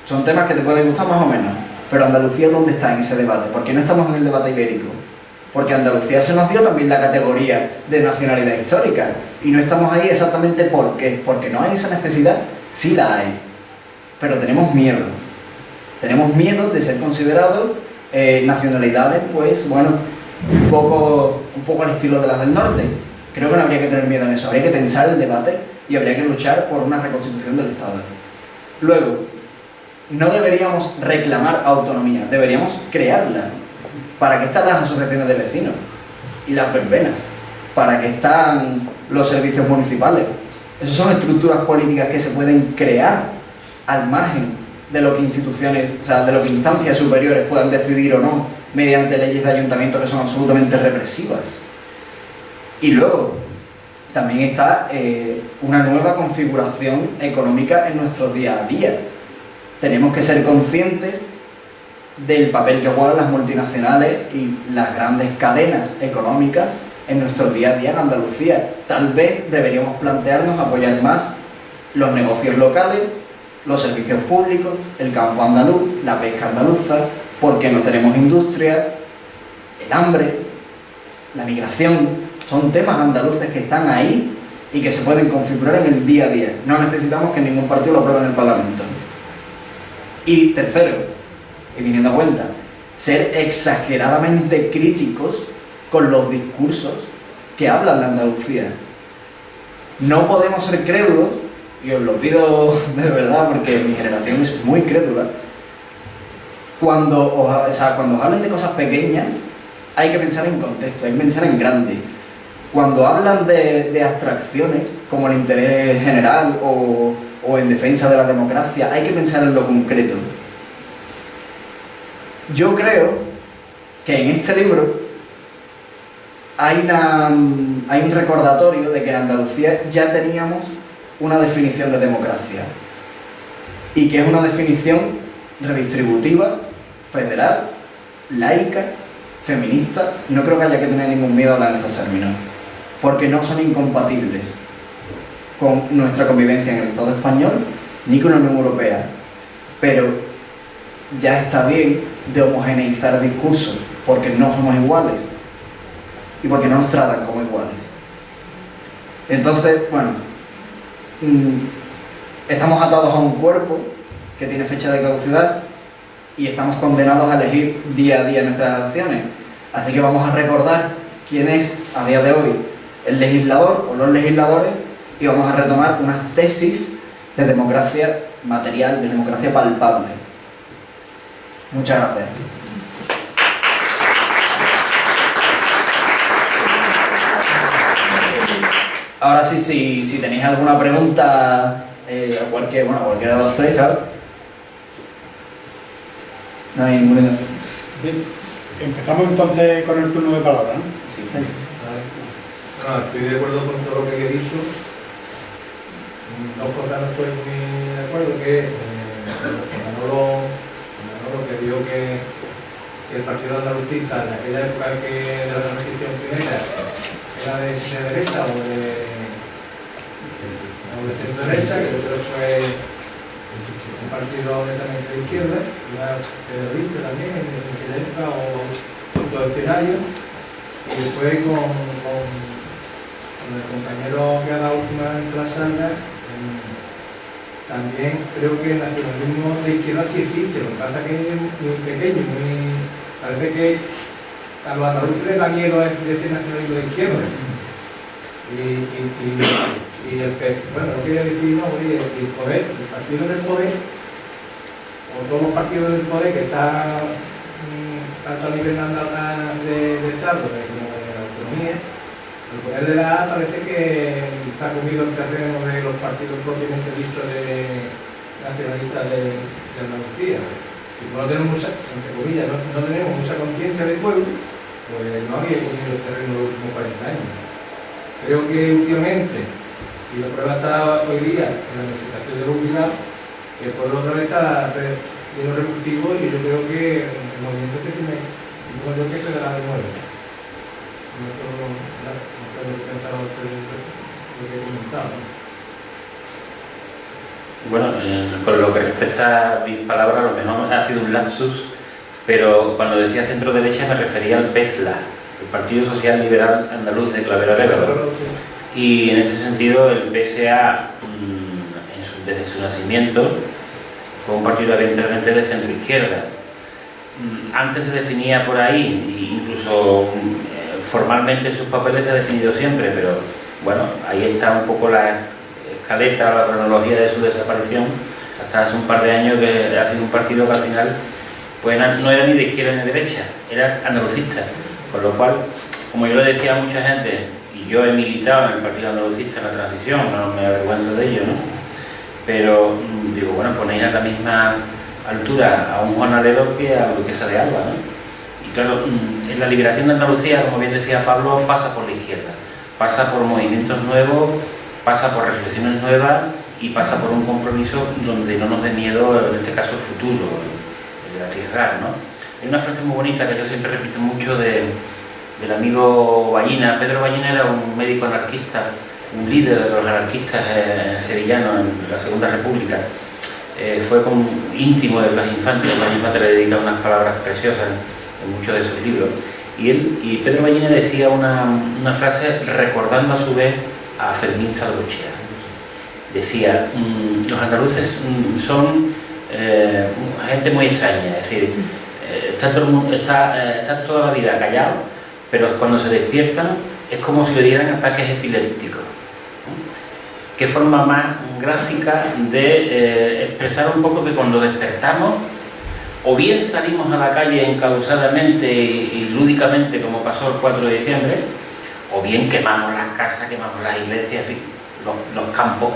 [SPEAKER 2] Son temas que te pueden gustar más o menos, pero Andalucía, ¿dónde está en ese debate? ¿Por qué no estamos en el debate ibérico? Porque a Andalucía se nos dio también la categoría de nacionalidad histórica y no estamos ahí exactamente ¿por qué? Porque no hay esa necesidad, sí la hay, pero tenemos miedo. Tenemos miedo de ser considerados nacionalidades, pues bueno, un poco al estilo de las del norte. Creo que no habría que tener miedo en eso, habría que tensar el debate y habría que luchar por una reconstitución del Estado. Luego, no deberíamos reclamar autonomía, deberíamos crearla. ¿Para qué están las asociaciones de vecinos y las verbenas? ¿Para qué están los servicios municipales? Esas son estructuras políticas que se pueden crear al margen de lo que instituciones, o sea, de lo que instancias superiores puedan decidir o no, mediante leyes de ayuntamiento que son absolutamente represivas. Y luego, también está una nueva configuración económica en nuestro día a día. Tenemos que ser conscientes del papel que juegan las multinacionales y las grandes cadenas económicas en nuestro día a día en Andalucía. Tal vez deberíamos plantearnos apoyar más los negocios locales, los servicios públicos, el campo andaluz, la pesca andaluza, porque no tenemos industria, el hambre, la migración. Son temas andaluces que están ahí y que se pueden configurar en el día a día. No necesitamos que ningún partido lo apruebe en el Parlamento. Y tercero, y viniendo a cuenta, ser exageradamente críticos con los discursos que hablan de Andalucía. No podemos ser crédulos, y os lo pido de verdad porque mi generación es muy crédula. Cuando os hablen de cosas pequeñas, hay que pensar en contexto, hay que pensar en grande. Cuando hablan de abstracciones, como el interés general o en defensa de la democracia, hay que pensar en lo concreto. Yo creo que en este libro hay un recordatorio de que en Andalucía ya teníamos una definición de democracia y que es una definición redistributiva, federal, laica, feminista. No creo que haya que tener ningún miedo a hablar en estos términos, porque no son incompatibles con nuestra convivencia en el Estado español ni con la Unión Europea. Pero ya está bien de homogeneizar discursos, porque no somos iguales y porque no nos tratan como iguales. Entonces, bueno, estamos atados a un cuerpo que tiene fecha de caducidad y estamos condenados a elegir día a día nuestras acciones. Así que vamos a recordar quién es a día de hoy el legislador o los legisladores y vamos a retomar unas tesis de democracia material, de democracia palpable. Muchas gracias. Ahora sí, si tenéis alguna pregunta a cualquiera de los tres, claro. No hay ninguna.
[SPEAKER 1] Bien. Empezamos entonces con el turno de palabra, ¿no?
[SPEAKER 2] Sí.
[SPEAKER 4] No, estoy de acuerdo con todo lo que he dicho. Dos cosas no estoy muy de acuerdo, que Manolo que dijo que el Partido Andalucista en aquella época de la transición primera era de derecha o de centro derecha, que yo creo que fue un partido netamente de izquierda, una periodista también en aquella época o punto de escenario, y después con el compañero que ha dado últimamente la sala, también creo que el nacionalismo de izquierda sí existe, lo que pasa es que es muy pequeño, parece que a los andaluces les da miedo decir nacionalismo de izquierda. Y bueno, no quería decir, no, oye, el poder, el partido del poder, o todos los partidos del poder que están tanto a nivel de Estado como de la autonomía, el poder de la A parece que está comido el terreno de los partidos propiamente dichos de nacionalistas de Andalucía. Si no tenemos, entre comillas, no tenemos mucha conciencia de pueblo, pues no había comido el terreno los últimos 40 años. Creo que últimamente, y la prueba está hoy día en la manifestación de los jubilados, que el pueblo otra vez está siendo repulsivo y yo creo que el movimiento se tiene, digo yo, que se dará de nuevo. No sé lo que pensaba usted, lo que he comentado.
[SPEAKER 3] Bueno, con lo que respecta a mis palabras, a lo mejor ha sido un lapsus, pero cuando decía centro derecha me refería al PSLA, el Partido Social Liberal Andaluz de Clavero Arévalo. Y en ese sentido el PSA, desde su nacimiento, fue un partido evidentemente de centro izquierda. Antes se definía por ahí, incluso formalmente en sus papeles se ha definido siempre, pero bueno, ahí está un poco la escaleta, la cronología de su desaparición, hasta hace un par de años que ha sido un partido que al final pues no era ni de izquierda ni de derecha, era andalucista, con lo cual, como yo le decía a mucha gente, y yo he militado en el partido andalucista en la transición, no me avergüenzo de ello, ¿no? Pero digo, bueno, ponéis a la misma altura a un jornalero que a Duquesa de Alba, ¿no? Y claro, en la liberación de Andalucía, como bien decía Pablo, pasa por la izquierda, pasa por movimientos nuevos, pasa por reflexiones nuevas y pasa por un compromiso donde no nos dé miedo, en este caso, el futuro, el arriesgar, ¿no? Hay una frase muy bonita que yo siempre repito mucho del amigo Ballina. Pedro Ballina era un médico anarquista, un líder de los anarquistas sevillanos en la Segunda República. Fue íntimo de Blas Infante. Blas Infante le dedica unas palabras preciosas en muchos de sus libros. Y Pedro Ballina decía una frase recordando a su vez a Fermín Salgochea. Decía, los andaluces son gente muy extraña, es decir, está toda la vida callado, pero cuando se despiertan es como si le dieran ataques epilépticos. Qué forma más gráfica de expresar un poco que cuando despertamos, o bien salimos a la calle encausadamente y lúdicamente, como pasó el 4 de diciembre, o bien quemamos las casas, quemamos las iglesias, en fin, los campos.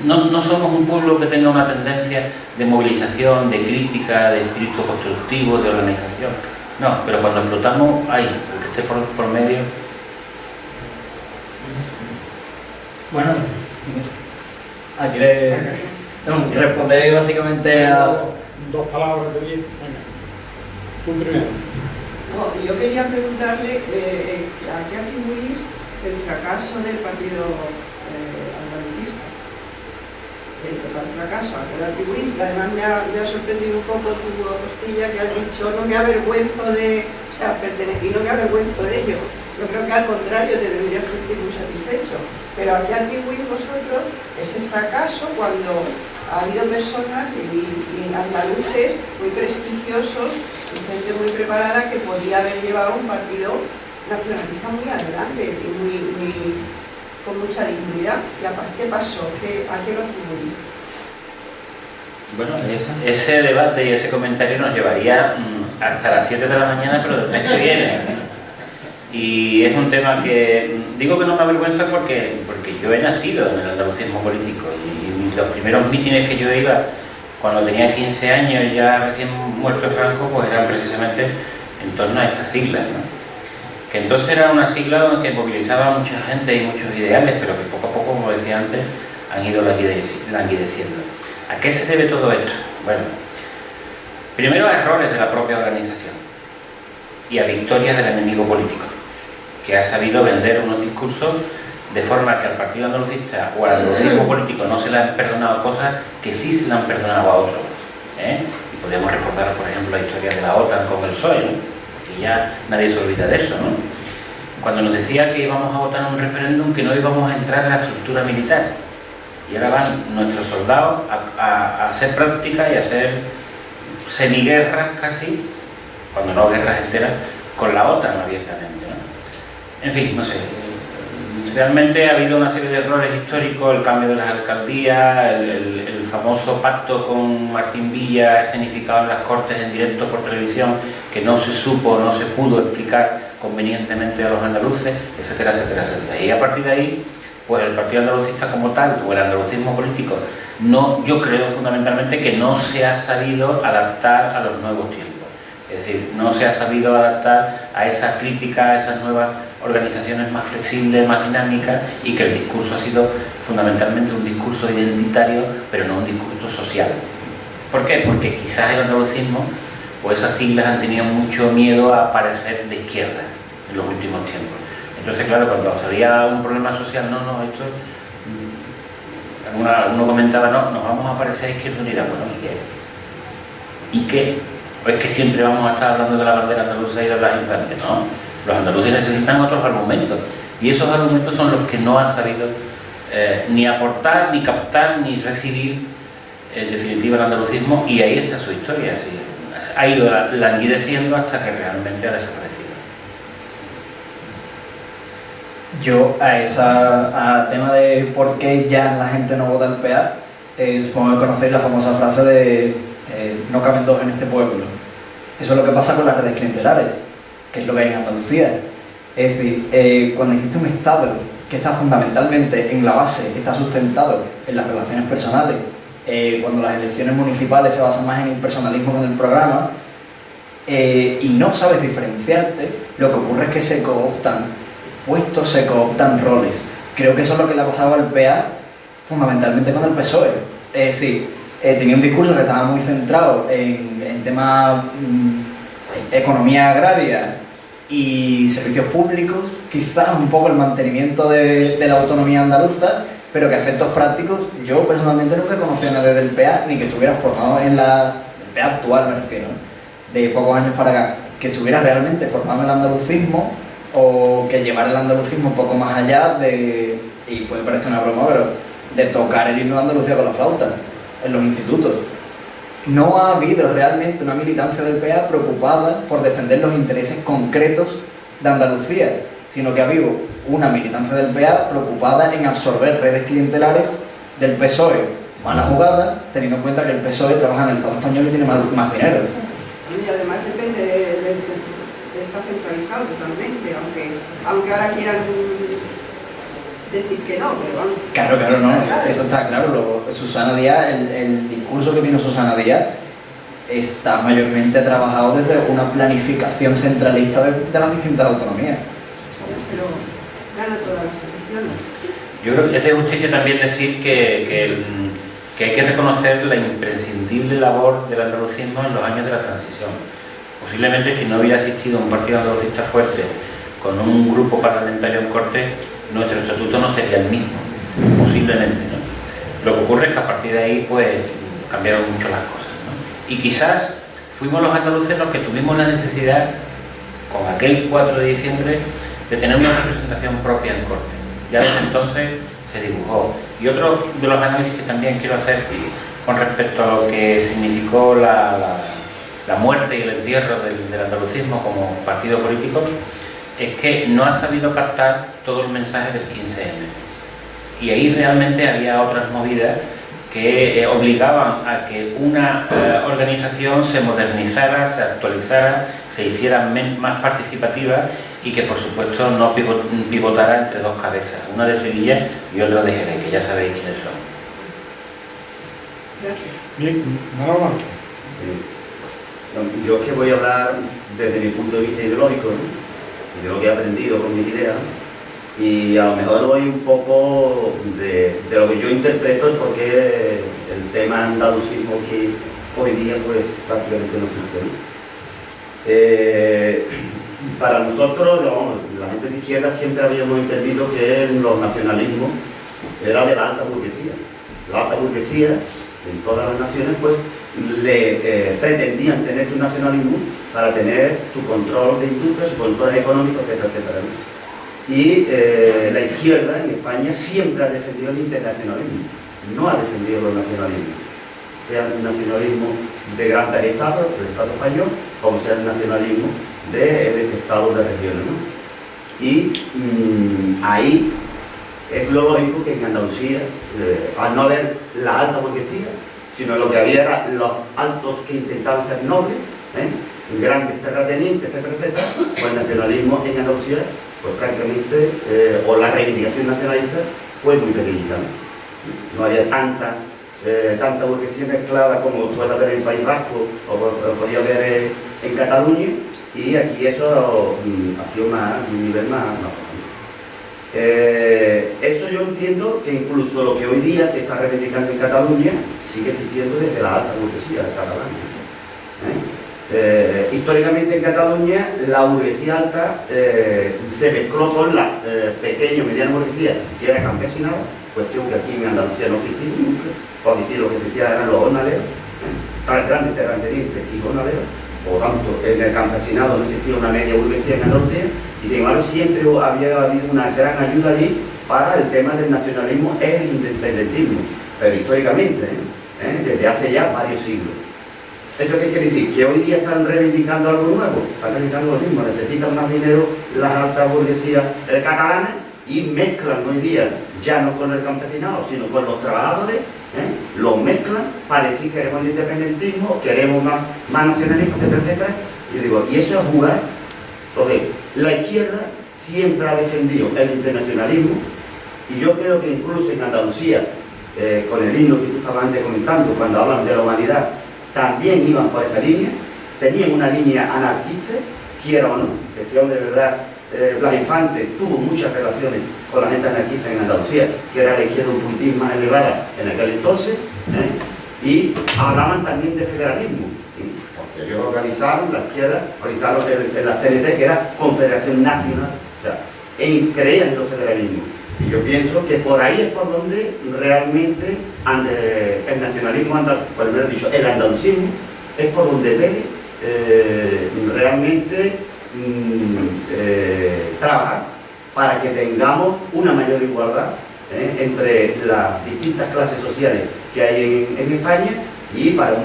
[SPEAKER 3] No somos un pueblo que tenga una tendencia de movilización, de crítica, de espíritu constructivo, de organización. No, pero cuando explotamos, ahí, el que esté por medio.
[SPEAKER 2] Bueno, aquí responder básicamente a...
[SPEAKER 1] Dos palabras de bien. Venga, tú primero.
[SPEAKER 5] No, yo quería preguntarle a qué atribuís el fracaso del partido andalucista. El total fracaso, ¿a qué lo atribuís? Y además me ha sorprendido un poco tu costilla que has dicho, no me avergüenzo de, o sea, pertenecer, y no me avergüenzo de ello. Yo creo que al contrario te deberías sentir muy satisfecho. Pero ¿a qué atribuís vosotros ese fracaso cuando ha habido personas y andaluces muy prestigiosos y gente muy preparada que podía haber llevado un partido nacionalista muy adelante y con mucha dignidad? ¿Y aparte qué pasó? ¿A qué lo atribuís?
[SPEAKER 3] Bueno, ese debate y ese comentario nos llevaría hasta las 7 de la mañana, pero del mes que viene. Y es un tema que digo que no me avergüenza porque yo he nacido en el andalucismo político y los primeros mítines que yo iba cuando tenía 15 años, ya recién muerto Franco, pues eran precisamente en torno a estas siglas, ¿no? Que entonces era una sigla que movilizaba a mucha gente y muchos ideales, pero que poco a poco, como decía antes, han ido languideciendo. ¿A qué se debe todo esto? Bueno, primero a errores de la propia organización y a victorias del enemigo político, que ha sabido vender unos discursos de forma que al partido andalucista o al andalucismo político no se le han perdonado cosas que sí se le han perdonado a otros, Y podemos recordar, por ejemplo, la historia de la OTAN con el PSOE, ¿no? Que ya nadie se olvida de eso, ¿no? Cuando nos decía que íbamos a votar en un referéndum, que no íbamos a entrar en la estructura militar, y ahora van nuestros soldados a hacer práctica y a hacer semiguerras casi, cuando no guerras enteras, con la OTAN abiertamente, ¿no? En fin, no sé, realmente ha habido una serie de errores históricos, el cambio de las alcaldías, el famoso pacto con Martín Villa escenificado en las Cortes en directo por televisión, que no se supo, no se pudo explicar convenientemente a los andaluces, etcétera, etcétera, etcétera. Y a partir de ahí, pues el partido andalucista como tal, o el andalucismo político, yo creo fundamentalmente que no se ha sabido adaptar a los nuevos tiempos. Es decir, no se ha sabido adaptar a esa crítica, a esas nuevas organizaciones más flexibles, más dinámicas, y que el discurso ha sido fundamentalmente un discurso identitario, pero no un discurso social. ¿Por qué? Porque quizás el andalucismo, o esas siglas, han tenido mucho miedo a parecer de izquierda en los últimos tiempos. Entonces, claro, cuando salía un problema social, esto uno comentaba, no, nos vamos a parecer a Izquierda Unida. Bueno, ¿y qué? ¿O es que siempre vamos a estar hablando de la bandera andaluza y de las infantes? No, los andaluces necesitan otros argumentos, y esos argumentos son los que no han sabido ni aportar, ni captar, ni recibir en definitiva el andalucismo, y ahí está su historia. Así, ha ido languideciendo hasta que realmente ha desaparecido.
[SPEAKER 2] Yo a tema de por qué ya la gente no vota el PA, supongo que conocéis la famosa frase de no caben dos en este pueblo. Eso es lo que pasa con las redes clientelares, que es lo que hay en Andalucía. Es decir, cuando existe un Estado que está fundamentalmente en la base, está sustentado en las relaciones personales, cuando las elecciones municipales se basan más en el personalismo que en el programa, y no sabes diferenciarte, lo que ocurre es que se cooptan puestos, se cooptan roles. Creo que eso es lo que le ha pasado al PA fundamentalmente con el PSOE. Es decir, tenía un discurso que estaba muy centrado en temas economía agraria y servicios públicos, quizás un poco el mantenimiento de la autonomía andaluza, pero que a efectos prácticos yo personalmente nunca he conocido a nadie del PA, ni que estuviera formado en el PA actual, me refiero, de pocos años para acá, que estuviera realmente formado en el andalucismo, o que llevara el andalucismo un poco más allá de, y puede parecer una broma, pero de tocar el himno de Andalucía con la flauta en los institutos. No ha habido realmente una militancia del PA preocupada por defender los intereses concretos de Andalucía, sino que ha habido una militancia del PA preocupada en absorber redes clientelares del PSOE. Mala jugada, teniendo en cuenta que el PSOE trabaja en el Estado español y tiene más dinero.
[SPEAKER 5] Y además depende está centralizado totalmente, aunque ahora quieran decir que no, pero vamos.
[SPEAKER 2] Claro, no, eso está claro. Susana Díaz, el discurso que tiene Susana Díaz está mayormente trabajado desde una planificación centralista de las distintas autonomías.
[SPEAKER 5] Pero gana todas las elecciones.
[SPEAKER 3] Yo creo que es de justicia también decir que hay que reconocer la imprescindible labor del andalucismo en los años de la transición. Posiblemente si no hubiera existido un partido andalucista fuerte con un grupo parlamentario en Cortes, nuestro estatuto no sería el mismo, posiblemente, ¿no? Lo que ocurre es que a partir de ahí pues cambiaron mucho las cosas, ¿no? Y quizás fuimos los andaluces los que tuvimos la necesidad, con aquel 4 de diciembre, de tener una representación propia en Cortes. Ya desde entonces se dibujó. Y otro de los análisis que también quiero hacer con respecto a lo que significó la muerte y el entierro del andalucismo como partido político, es que no ha sabido captar todo el mensaje del 15M. Y ahí realmente había otras movidas que obligaban a que una organización se modernizara, se actualizara, se hiciera más participativa y que por supuesto no pivotara entre dos cabezas, una de Sevilla y otra de Jerez, que ya sabéis quiénes son.
[SPEAKER 5] Gracias.
[SPEAKER 1] Bien, Manolo.
[SPEAKER 6] Yo es que voy a hablar desde mi punto de vista ideológico, ¿no? De lo que he aprendido con mis ideas, y a lo mejor doy un poco de lo que yo interpreto es porque el tema andalucismo que hoy día pues prácticamente no existe, ¿no? Para nosotros, la gente de izquierda, siempre habíamos entendido que los nacionalismos era de la alta burguesía. La alta burguesía, en todas las naciones, pues pretendían tener su nacionalismo para tener su control de industria, su control económico, etcétera, etcétera, ¿no? Y la izquierda en España siempre ha defendido el internacionalismo, no ha defendido los nacionalismos, sea el nacionalismo de grandes estados, del Estado español, como sea el nacionalismo de estados de regiones, ¿no? Y ahí es lo lógico que en Andalucía, al no haber la alta burguesía, sino lo que había eran los altos que intentaban ser nobles, grandes terratenientes, etcétera, etcétera, pues el nacionalismo en Andalucía, pues francamente, o la reivindicación nacionalista fue muy pequeñita, ¿no? No había tanta burguesía mezclada como puede haber en el País Vasco o podía haber en Cataluña, y aquí eso ha sido un nivel más bajo. Eso yo entiendo que incluso lo que hoy día se está reivindicando en Cataluña sigue existiendo desde la alta burguesía catalana. Históricamente en Cataluña la burguesía alta se mezcló con la pequeña y mediana burguesía, que era campesinada, cuestión que aquí en Andalucía no existía nunca, porque aquí lo que existía eran los jornaleros, grandes terratenientes y jornaleros. Por lo tanto, en el campesinado no existía una media burguesía en Andalucía, y sin embargo siempre había habido una gran ayuda allí para el tema del nacionalismo y el independentismo, pero históricamente, desde hace ya varios siglos. ¿Eso qué quiere decir? Que hoy día están reivindicando algo nuevo, están reivindicando lo mismo, necesitan más dinero las altas burguesías catalanas y mezclan hoy día, ya no con el campesinado, sino con los trabajadores, los mezclan para decir que queremos el independentismo, queremos más nacionalismo, etcétera, etcétera. Y yo digo, y eso es jugar. Entonces, la izquierda siempre ha defendido el internacionalismo, y yo creo que incluso en Andalucía, con el himno que tú estabas antes comentando, cuando hablan de la humanidad, también iban por esa línea, tenían una línea anarquista, quiera o no. Este hombre, de verdad, Blas Infante tuvo muchas relaciones con la gente anarquista en Andalucía, que era la izquierda un poquitín más elevada en aquel entonces, y hablaban también de federalismo, porque ellos organizaron, la izquierda, organizaron en la CNT, que era Confederación Nacional, o sea, creían en los federalismos. Y yo pienso que por ahí es por donde realmente el nacionalismo, el andalucismo, es por donde debe realmente trabajar para que tengamos una mayor igualdad entre las distintas clases sociales que hay en España, y para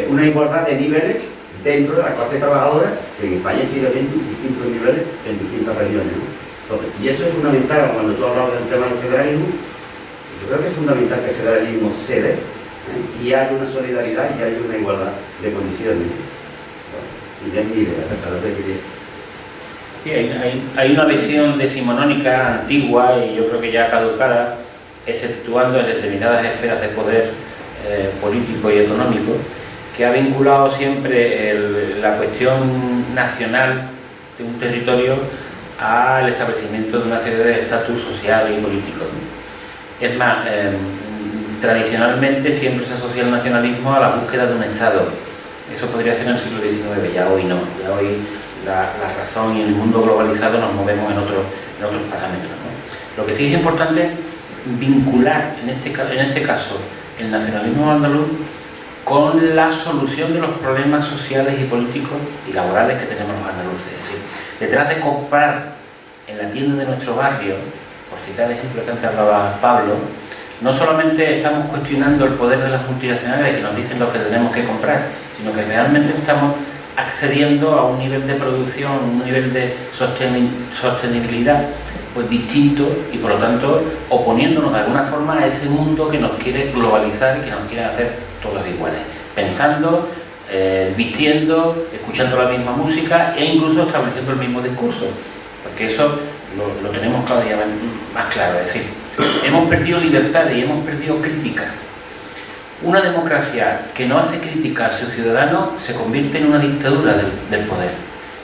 [SPEAKER 6] una igualdad de niveles dentro de la clase trabajadora, que en España sigue habiendo distintos niveles en distintas regiones, ¿no? Entonces, y eso es fundamental cuando tú hablas del tema del federalismo. Yo creo que es fundamental que el federalismo cede y haya una solidaridad y haya una igualdad de condiciones. Y ya es mi idea, hasta lo que quería.
[SPEAKER 3] Sí, hay una visión decimonónica antigua y yo creo que ya caducada, exceptuando en determinadas esferas de poder político y económico, que ha vinculado siempre la cuestión nacional de un territorio al establecimiento de una serie de estatus social y político. Es más, tradicionalmente siempre se asocia el nacionalismo a la búsqueda de un Estado. Eso podría ser en el siglo XIX, ya hoy no. Ya hoy la razón y en el mundo globalizado nos movemos en otros parámetros, ¿no? Lo que sí es importante vincular en este caso el nacionalismo andaluz con la solución de los problemas sociales y políticos y laborales que tenemos los andaluces. Es decir, detrás de comprar en la tienda de nuestro barrio, por citar el ejemplo que antes hablaba Pablo, no solamente estamos cuestionando el poder de las multinacionales que nos dicen lo que tenemos que comprar, sino que realmente estamos accediendo a un nivel de producción, un nivel de sostenibilidad pues distinto, y por lo tanto oponiéndonos de alguna forma a ese mundo que nos quiere globalizar y que nos quiere hacer todos iguales, pensando, vistiendo, escuchando la misma música e incluso estableciendo el mismo discurso, porque eso lo tenemos cada día más claro. Es decir, hemos perdido libertad y hemos perdido crítica. Una democracia que no hace crítica a su ciudadano se convierte en una dictadura del poder,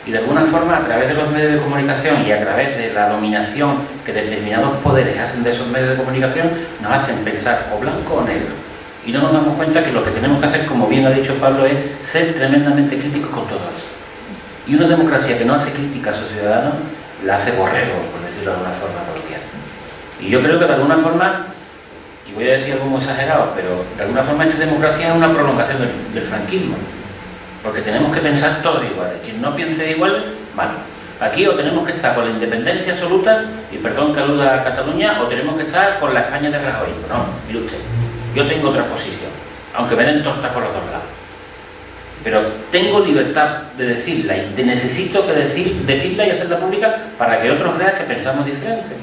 [SPEAKER 3] y de alguna forma, a través de los medios de comunicación y a través de la dominación que determinados poderes hacen de esos medios de comunicación, nos hacen pensar o blanco o negro, y no nos damos cuenta que lo que tenemos que hacer, como bien ha dicho Pablo, es ser tremendamente críticos con todo eso. Y una democracia que no hace crítica a su ciudadano la hace borrego, por decirlo de alguna forma coloquial. Y yo creo que de alguna forma, y voy a decir algo muy exagerado, pero de alguna forma esta democracia es una prolongación del franquismo, porque tenemos que pensar todos iguales. Quien no piense igual, mal. Aquí o tenemos que estar con la independencia absoluta, y perdón que aluda a Cataluña, o tenemos que estar con la España de Rajoy. No, mire usted, yo tengo otra posición, aunque me den tortas por los dos lados. Pero tengo libertad de decirla, y necesito que decirla y hacerla pública para que otros vean que pensamos diferente.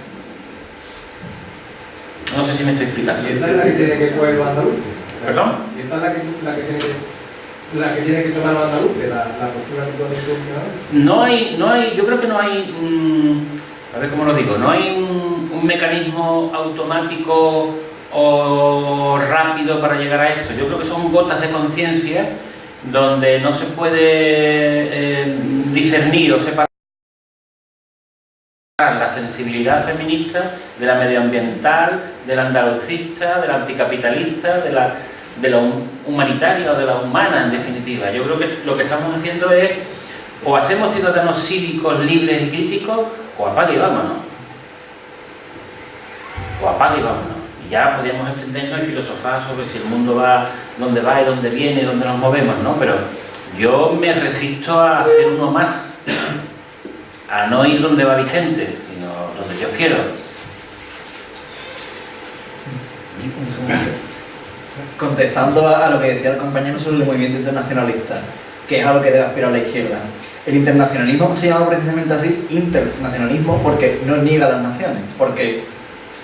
[SPEAKER 3] No sé si me estoy explicando.
[SPEAKER 4] Y esta es la que tiene que coger los andaluces.
[SPEAKER 3] ¿Perdón?
[SPEAKER 4] Y esta es la que tiene que tomar los andaluces, la postura que
[SPEAKER 3] No hay, yo creo que no hay, a ver cómo lo digo, no hay un mecanismo automático o rápido para llegar a esto. Yo creo que son gotas de conciencia donde no se puede discernir o separar la sensibilidad feminista de la medioambiental, de la andalucista, de la anticapitalista, de la humanitaria o de la humana, en definitiva. Yo creo que lo que estamos haciendo es, o hacemos ciudadanos cívicos, libres y críticos, o apague y vámonos. o apaga y vámonos. Y ya podríamos extendernos y filosofar sobre si el mundo va, dónde va y dónde viene, y dónde nos movemos, ¿no? Pero yo me resisto a hacer uno más, a no ir donde va Vicente, sino donde yo quiero.
[SPEAKER 2] Un segundo. Contestando a lo que decía el compañero sobre el movimiento internacionalista, que es a lo que debe aspirar la izquierda. El internacionalismo se llama precisamente así, internacionalismo, porque no niega las naciones, porque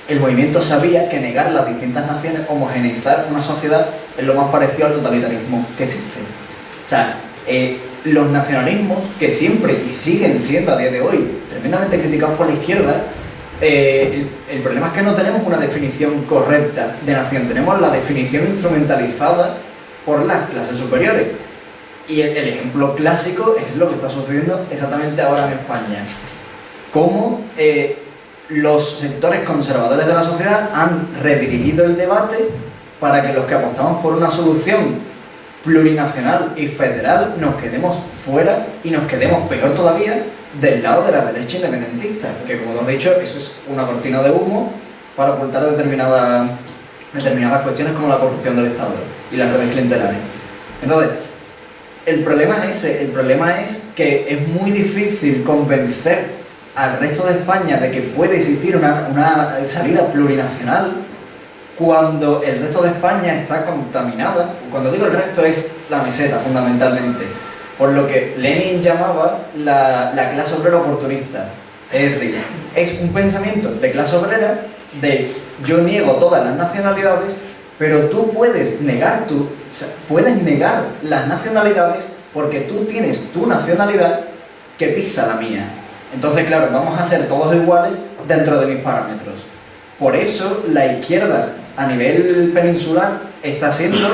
[SPEAKER 2] el movimiento sabía que negar las distintas naciones, homogeneizar una sociedad, es lo más parecido al totalitarismo que existe. O sea, los nacionalismos, que siempre y siguen siendo a día de hoy tremendamente criticados por la izquierda, el problema es que no tenemos una definición correcta de nación, tenemos la definición instrumentalizada por las clases superiores. Y el ejemplo clásico es lo que está sucediendo exactamente ahora en España. Cómo los sectores conservadores de la sociedad han redirigido el debate para que los que apostamos por una solución plurinacional y federal nos quedemos fuera y nos quedemos, peor todavía, del lado de la derecha independentista, que como hemos dicho, eso es una cortina de humo para ocultar determinadas cuestiones como la corrupción del Estado y las redes clientelares. Entonces, el problema es ese, el problema es que es muy difícil convencer al resto de España de que puede existir una salida plurinacional cuando el resto de España está contaminada. Cuando digo el resto es la meseta fundamentalmente, por lo que Lenin llamaba la clase obrera oportunista. Es decir, es un pensamiento de clase obrera de yo niego todas las nacionalidades, pero tú puedes negar las nacionalidades porque tú tienes tu nacionalidad que pisa la mía. Entonces, claro, vamos a ser todos iguales dentro de mis parámetros. Por eso la izquierda a nivel peninsular está siendo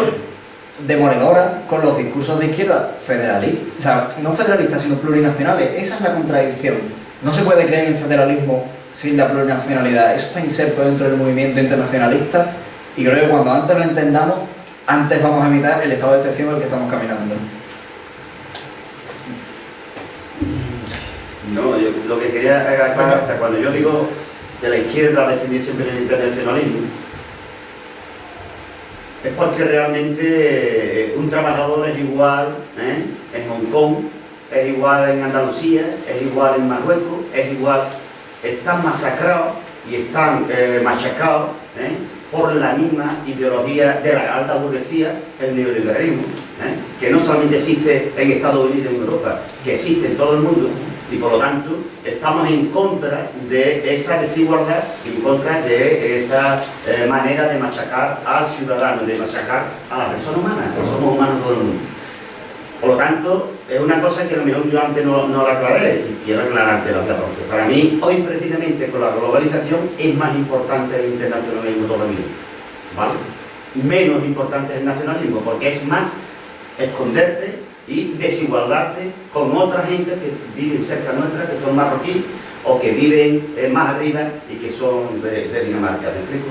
[SPEAKER 2] demoledora con los discursos de izquierda federalistas, o sea, no federalistas sino plurinacionales. Esa es la contradicción. No se puede creer en el federalismo sin la plurinacionalidad. Eso está inserto dentro del movimiento internacionalista y creo que cuando antes lo entendamos, antes vamos a evitar el estado de excepción en el que estamos caminando.
[SPEAKER 6] No, yo lo que quería aclarar hasta cuando yo digo de la izquierda definir siempre el internacionalismo es porque realmente un trabajador es igual en Hong Kong, es igual en Andalucía, es igual en Marruecos, es igual, están masacrados y están machacados por la misma ideología de la alta burguesía, el neoliberalismo, que no solamente existe en Estados Unidos y en Europa, que existe en todo el mundo. Y por lo tanto, estamos en contra de esa desigualdad, en contra de esa manera de machacar al ciudadano, de machacar a la persona humana, que somos humanos todo el mundo. Por lo tanto, es una cosa que a lo mejor yo antes no la aclaré y quiero aclararte la porque para mí, hoy precisamente con la globalización, es más importante el internacionalismo todavía, ¿vale? Menos importante el nacionalismo, porque es más esconderte y desigualdarte con otra gente que viven cerca nuestra, que son marroquíes o que viven más arriba y que son de Dinamarca, ¿me explico?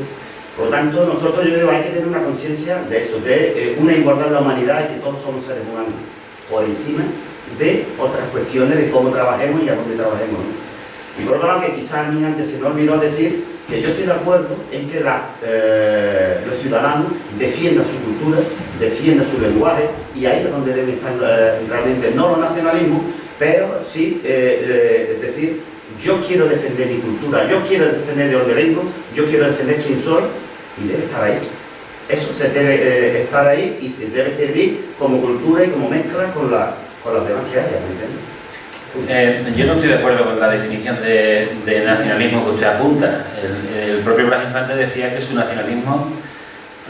[SPEAKER 6] Por lo tanto, nosotros, yo digo, hay que tener una conciencia de eso, de una igualdad en la humanidad y que todos somos seres humanos, por encima de otras cuestiones de cómo trabajemos y a dónde trabajemos, ¿no? Y por otro lado, que quizás a mí antes se me olvidó decir que yo estoy de acuerdo en que los ciudadanos defiendan su cultura, defiendan su lenguaje, y ahí es donde deben estar realmente, no los nacionalismos, pero sí decir, yo quiero defender mi cultura, yo quiero defender de dónde vengo, yo quiero defender quién soy, y debe estar ahí. Eso se debe estar ahí y se debe servir como cultura y como mezcla con las demás que haya, ¿me entiendes?
[SPEAKER 3] Yo no estoy de acuerdo con la definición de nacionalismo que usted apunta. El propio Blas Infante decía que su nacionalismo,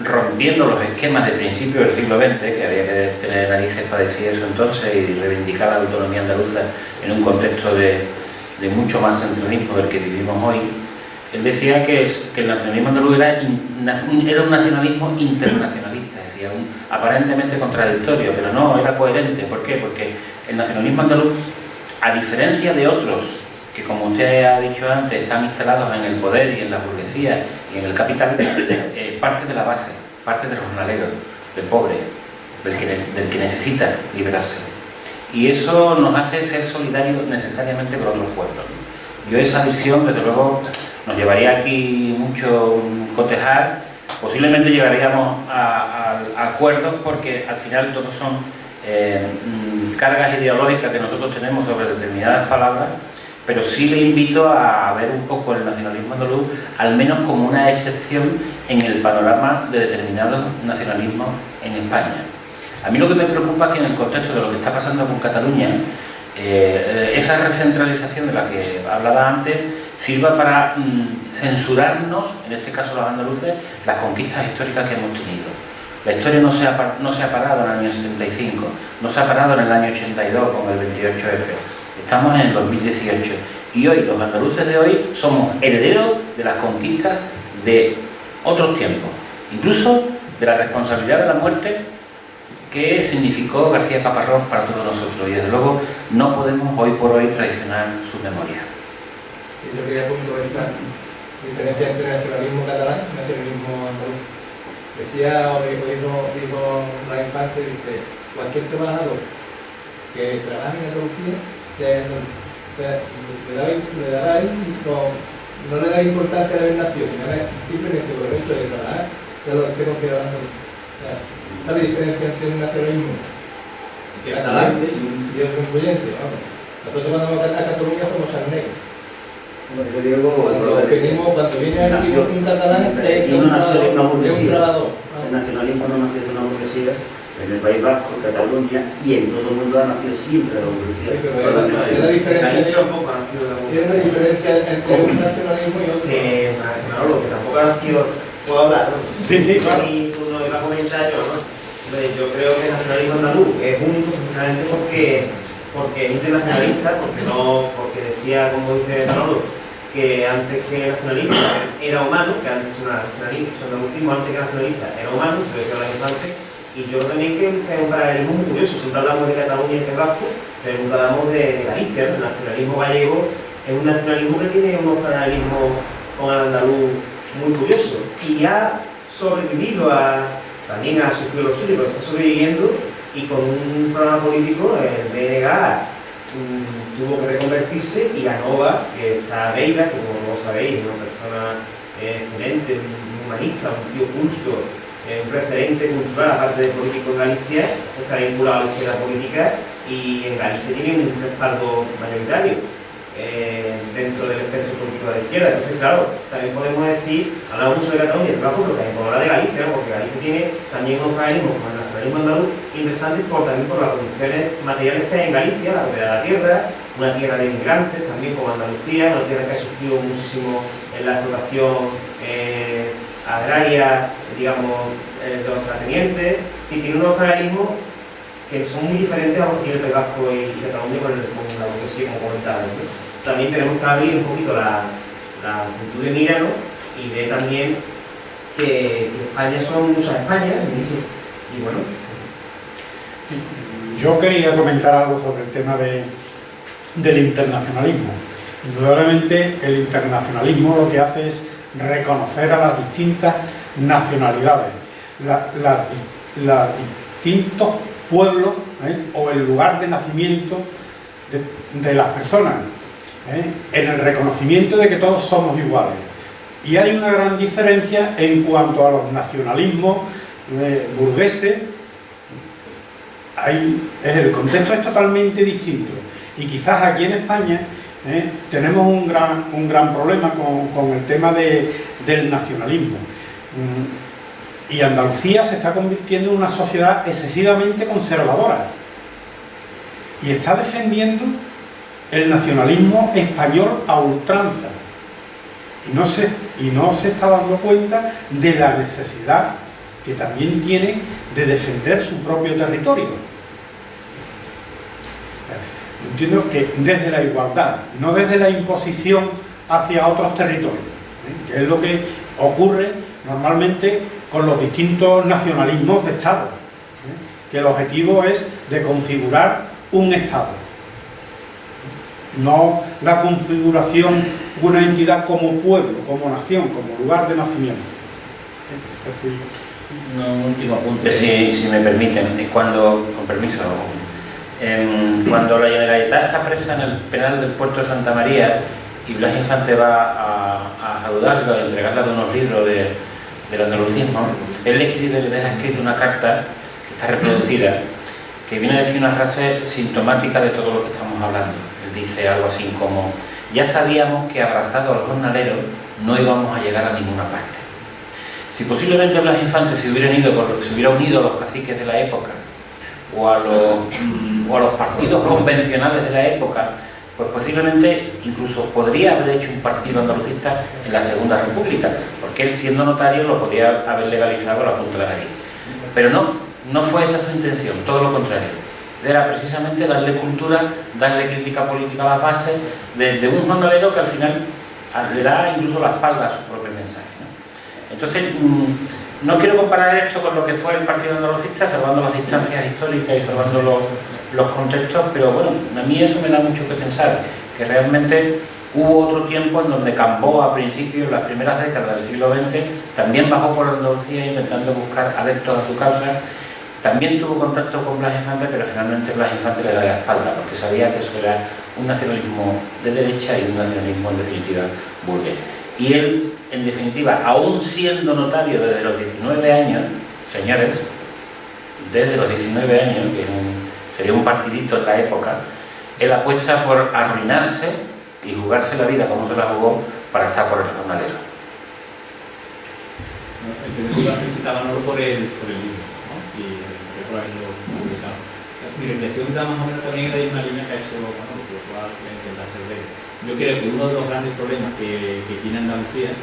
[SPEAKER 3] rompiendo los esquemas de principio del siglo XX, que había que tener narices para decir eso entonces y reivindicar la autonomía andaluza en un contexto de mucho más centralismo del que vivimos hoy, él decía que el nacionalismo andaluz era un nacionalismo internacionalista, es decir, aparentemente contradictorio, pero no, era coherente. ¿Por qué? Porque el nacionalismo andaluz, a diferencia de otros que, como usted ha dicho antes, están instalados en el poder y en la burguesía y en el capital, parte de la base, parte de los jornaleros, del pobre, del que necesita liberarse. Y eso nos hace ser solidarios necesariamente con otros pueblos, ¿no? Yo esa visión, desde luego, nos llevaría aquí mucho cotejar, posiblemente llegaríamos a acuerdos porque al final todos son cargas ideológicas que nosotros tenemos sobre determinadas palabras, pero sí le invito a ver un poco el nacionalismo andaluz, al menos como una excepción en el panorama de determinados nacionalismos en España. A mí lo que me preocupa es que en el contexto de lo que está pasando con Cataluña, esa recentralización de la que hablaba antes sirva para censurarnos, en este caso los andaluces, las conquistas históricas que hemos tenido. La historia no se ha parado en el año 75, no se ha parado en el año 82 con el 28F. Estamos en el 2018 y hoy, los andaluces de hoy, somos herederos de las conquistas de otros tiempos, incluso de la responsabilidad de la muerte que significó García Caparrós para todos nosotros, y desde luego no podemos hoy por hoy traicionar su memoria.
[SPEAKER 4] Yo quería puntualizar la diferencia entre nacionalismo catalán y nacionalismo andaluz. Decía, dijo la Infante, dice, cualquier trabajador que trabaje en Andalucía, no le da importancia a haber nacido, sino simplemente por el hecho de trabajar, ya lo esté considerando. ¿Esta es la diferencia entre un nacionalismo catalán y otro incluyente? Nosotros cuando vamos a Cataluña somos Sarnegro. Cuando viene aquí un catalán es un trabajador.
[SPEAKER 6] El nacionalismo no nació de una burguesía. En el País Vasco, en Cataluña y en todo el mundo ha nacido siempre la burguesía.
[SPEAKER 4] ¿Qué es la diferencia entre un nacionalismo y otro?
[SPEAKER 7] Lo que tampoco ha nacido, puedo hablar, ¿no?
[SPEAKER 1] Sí, claro.
[SPEAKER 7] Y tú no ibas a comentar yo, ¿no? Yo creo que el nacionalismo andaluz es único precisamente porque es internacionalista, porque decía, como dice Manolo, que antes que nacionalista era humano, que antes su andalucismo antes que nacionalista era humano, se lo decía la Infante, y yo también que es un paralelismo muy curioso. Siempre hablamos de Cataluña y de Vasco, pero nunca hablamos de Galicia, ¿no? El nacionalismo gallego es un nacionalismo que tiene unos paralelismos con el andaluz muy curiosos, y ha sobrevivido también ha sufrido lo suyo, pero está sobreviviendo, y con un programa político, el BNG, tuvo que reconvertirse, y Anova, que está Beira, que como sabéis es una persona excelente, un humanista, un tío culto, un referente cultural, aparte de político en Galicia, está vinculado a la izquierda política, y en Galicia tiene un respaldo mayoritario dentro del espectro político de la izquierda. Entonces, claro, también podemos decir, hablamos mucho de Cataluña, pero también podemos hablar de Galicia, ¿no? Porque Galicia tiene también unos paralelismos como el nacionalismo andaluz interesantes también por las condiciones materiales que hay en Galicia, la propiedad de la tierra, una tierra de inmigrantes, también como Andalucía, una tierra que ha sufrido muchísimo en la explotación agraria, digamos, de los terratenientes, y tiene unos paralelismos que son muy diferentes a los que tiene el País Vasco y Cataluña con la burguesía, como comentaba, ¿no? También tenemos que abrir un poquito la actitud de mira, ¿no? Y ver también que España son muchas Españas, y bueno.
[SPEAKER 1] Yo quería comentar algo sobre el tema del internacionalismo. Indudablemente el internacionalismo lo que hace es reconocer a las distintas nacionalidades, los distintos pueblos, o el lugar de nacimiento de las personas, en el reconocimiento de que todos somos iguales. Y hay una gran diferencia en cuanto a los nacionalismos burgueses. El contexto es totalmente distinto, y quizás aquí en España tenemos un gran problema con el tema del nacionalismo, y Andalucía se está convirtiendo en una sociedad excesivamente conservadora y está defendiendo el nacionalismo español a ultranza, y no se está dando cuenta de la necesidad que también tiene de defender su propio territorio. Entiendo que desde la igualdad, no desde la imposición hacia otros territorios, que es lo que ocurre normalmente con los distintos nacionalismos de Estado, que el objetivo es de configurar un Estado, no la configuración de una entidad como pueblo, como nación, como lugar de nacimiento.
[SPEAKER 3] Un último apunte, si me permiten, con permiso. Cuando la Generalitat está presa en el penal del puerto de Santa María y Blas Infante va a saludarlo, a entregarle unos libros del andalucismo, él le deja escrito una carta, que está reproducida, que viene a decir una frase sintomática de todo lo que estamos hablando. Él dice algo así como: ya sabíamos que abrazado al jornalero no íbamos a llegar a ninguna parte. Si posiblemente Blas Infante se hubiera unido a los caciques de la época o a los partidos convencionales de la época, pues posiblemente incluso podría haber hecho un partido andalucista en la Segunda República, porque él, siendo notario, lo podía haber legalizado a la punta de la nariz. Pero no fue esa su intención, todo lo contrario. Era precisamente darle cultura, darle crítica política a la base de un jornalero que al final le da incluso la espalda a su propio mensaje, ¿no? Entonces, no quiero comparar esto con lo que fue el Partido Andalucista, salvando las distancias históricas y salvando los contextos, pero bueno, a mí eso me da mucho que pensar, que realmente hubo otro tiempo en donde Cambó, a principios, en las primeras décadas del siglo XX, también bajó por Andalucía intentando buscar adeptos a su causa. También tuvo contacto con Blas Infante, pero finalmente Blas Infante le da la espalda, porque sabía que eso era un nacionalismo de derecha y un nacionalismo, en definitiva, burgués. Y él, en definitiva, aún siendo notario desde los 19 años, señores, desde los 19 años, que sería un partidito en la época, él apuesta por arruinarse y jugarse la vida como se la jugó para estar por el jornalero.
[SPEAKER 8] En primer lugar, felicitaba por el libro, ¿no? Y por haberlo publicado. Mi reflexión está más o menos también en una línea que ha hecho Manolo, que va a intentar hacer breve. Yo creo que uno de los grandes problemas que tiene Andalucía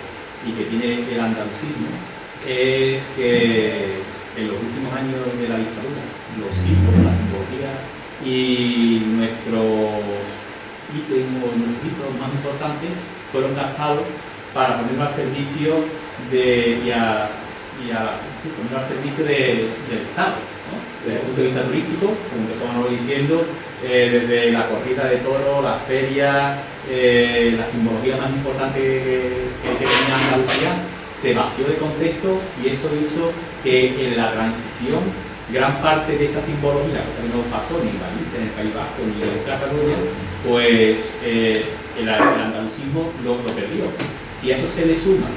[SPEAKER 8] y que tiene el andalucismo es que en los últimos años de la dictadura, los símbolos, la simbología y nuestros hitos más importantes fueron gastados para ponerlo al servicio del Estado, ¿no? Desde el punto de vista turístico, como empezamos diciendo, desde la corrida de toros, la feria, la simbología más importante que tenía Andalucía se vació de contexto, y eso hizo que en la transición gran parte de esa simbología, que no pasó ni en Galicia, en el País Vasco, ni en Cataluña, pues el andalucismo lo perdió. Si a eso se le suma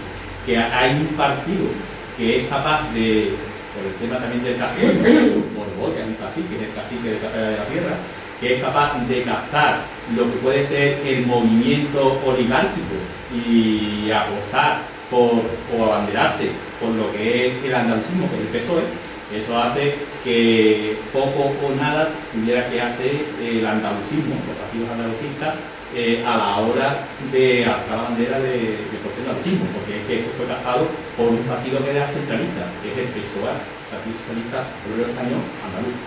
[SPEAKER 8] que hay un partido que es capaz de, por el tema también del cacique, Borbón, que es un cacique, que es el cacique de Casa de la Tierra, que es capaz de captar lo que puede ser el movimiento oligárquico y apostar o abanderarse por lo que es el andalucismo, que es el PSOE, eso hace que poco o nada tuviera que hacer el andalucismo, los partidos andalucistas, a la hora de alzar la bandera de andalucismo, porque es que eso fue captado por un partido que era centralista, que es el PSOE, el Partido Socialista Obrero Español Andaluz.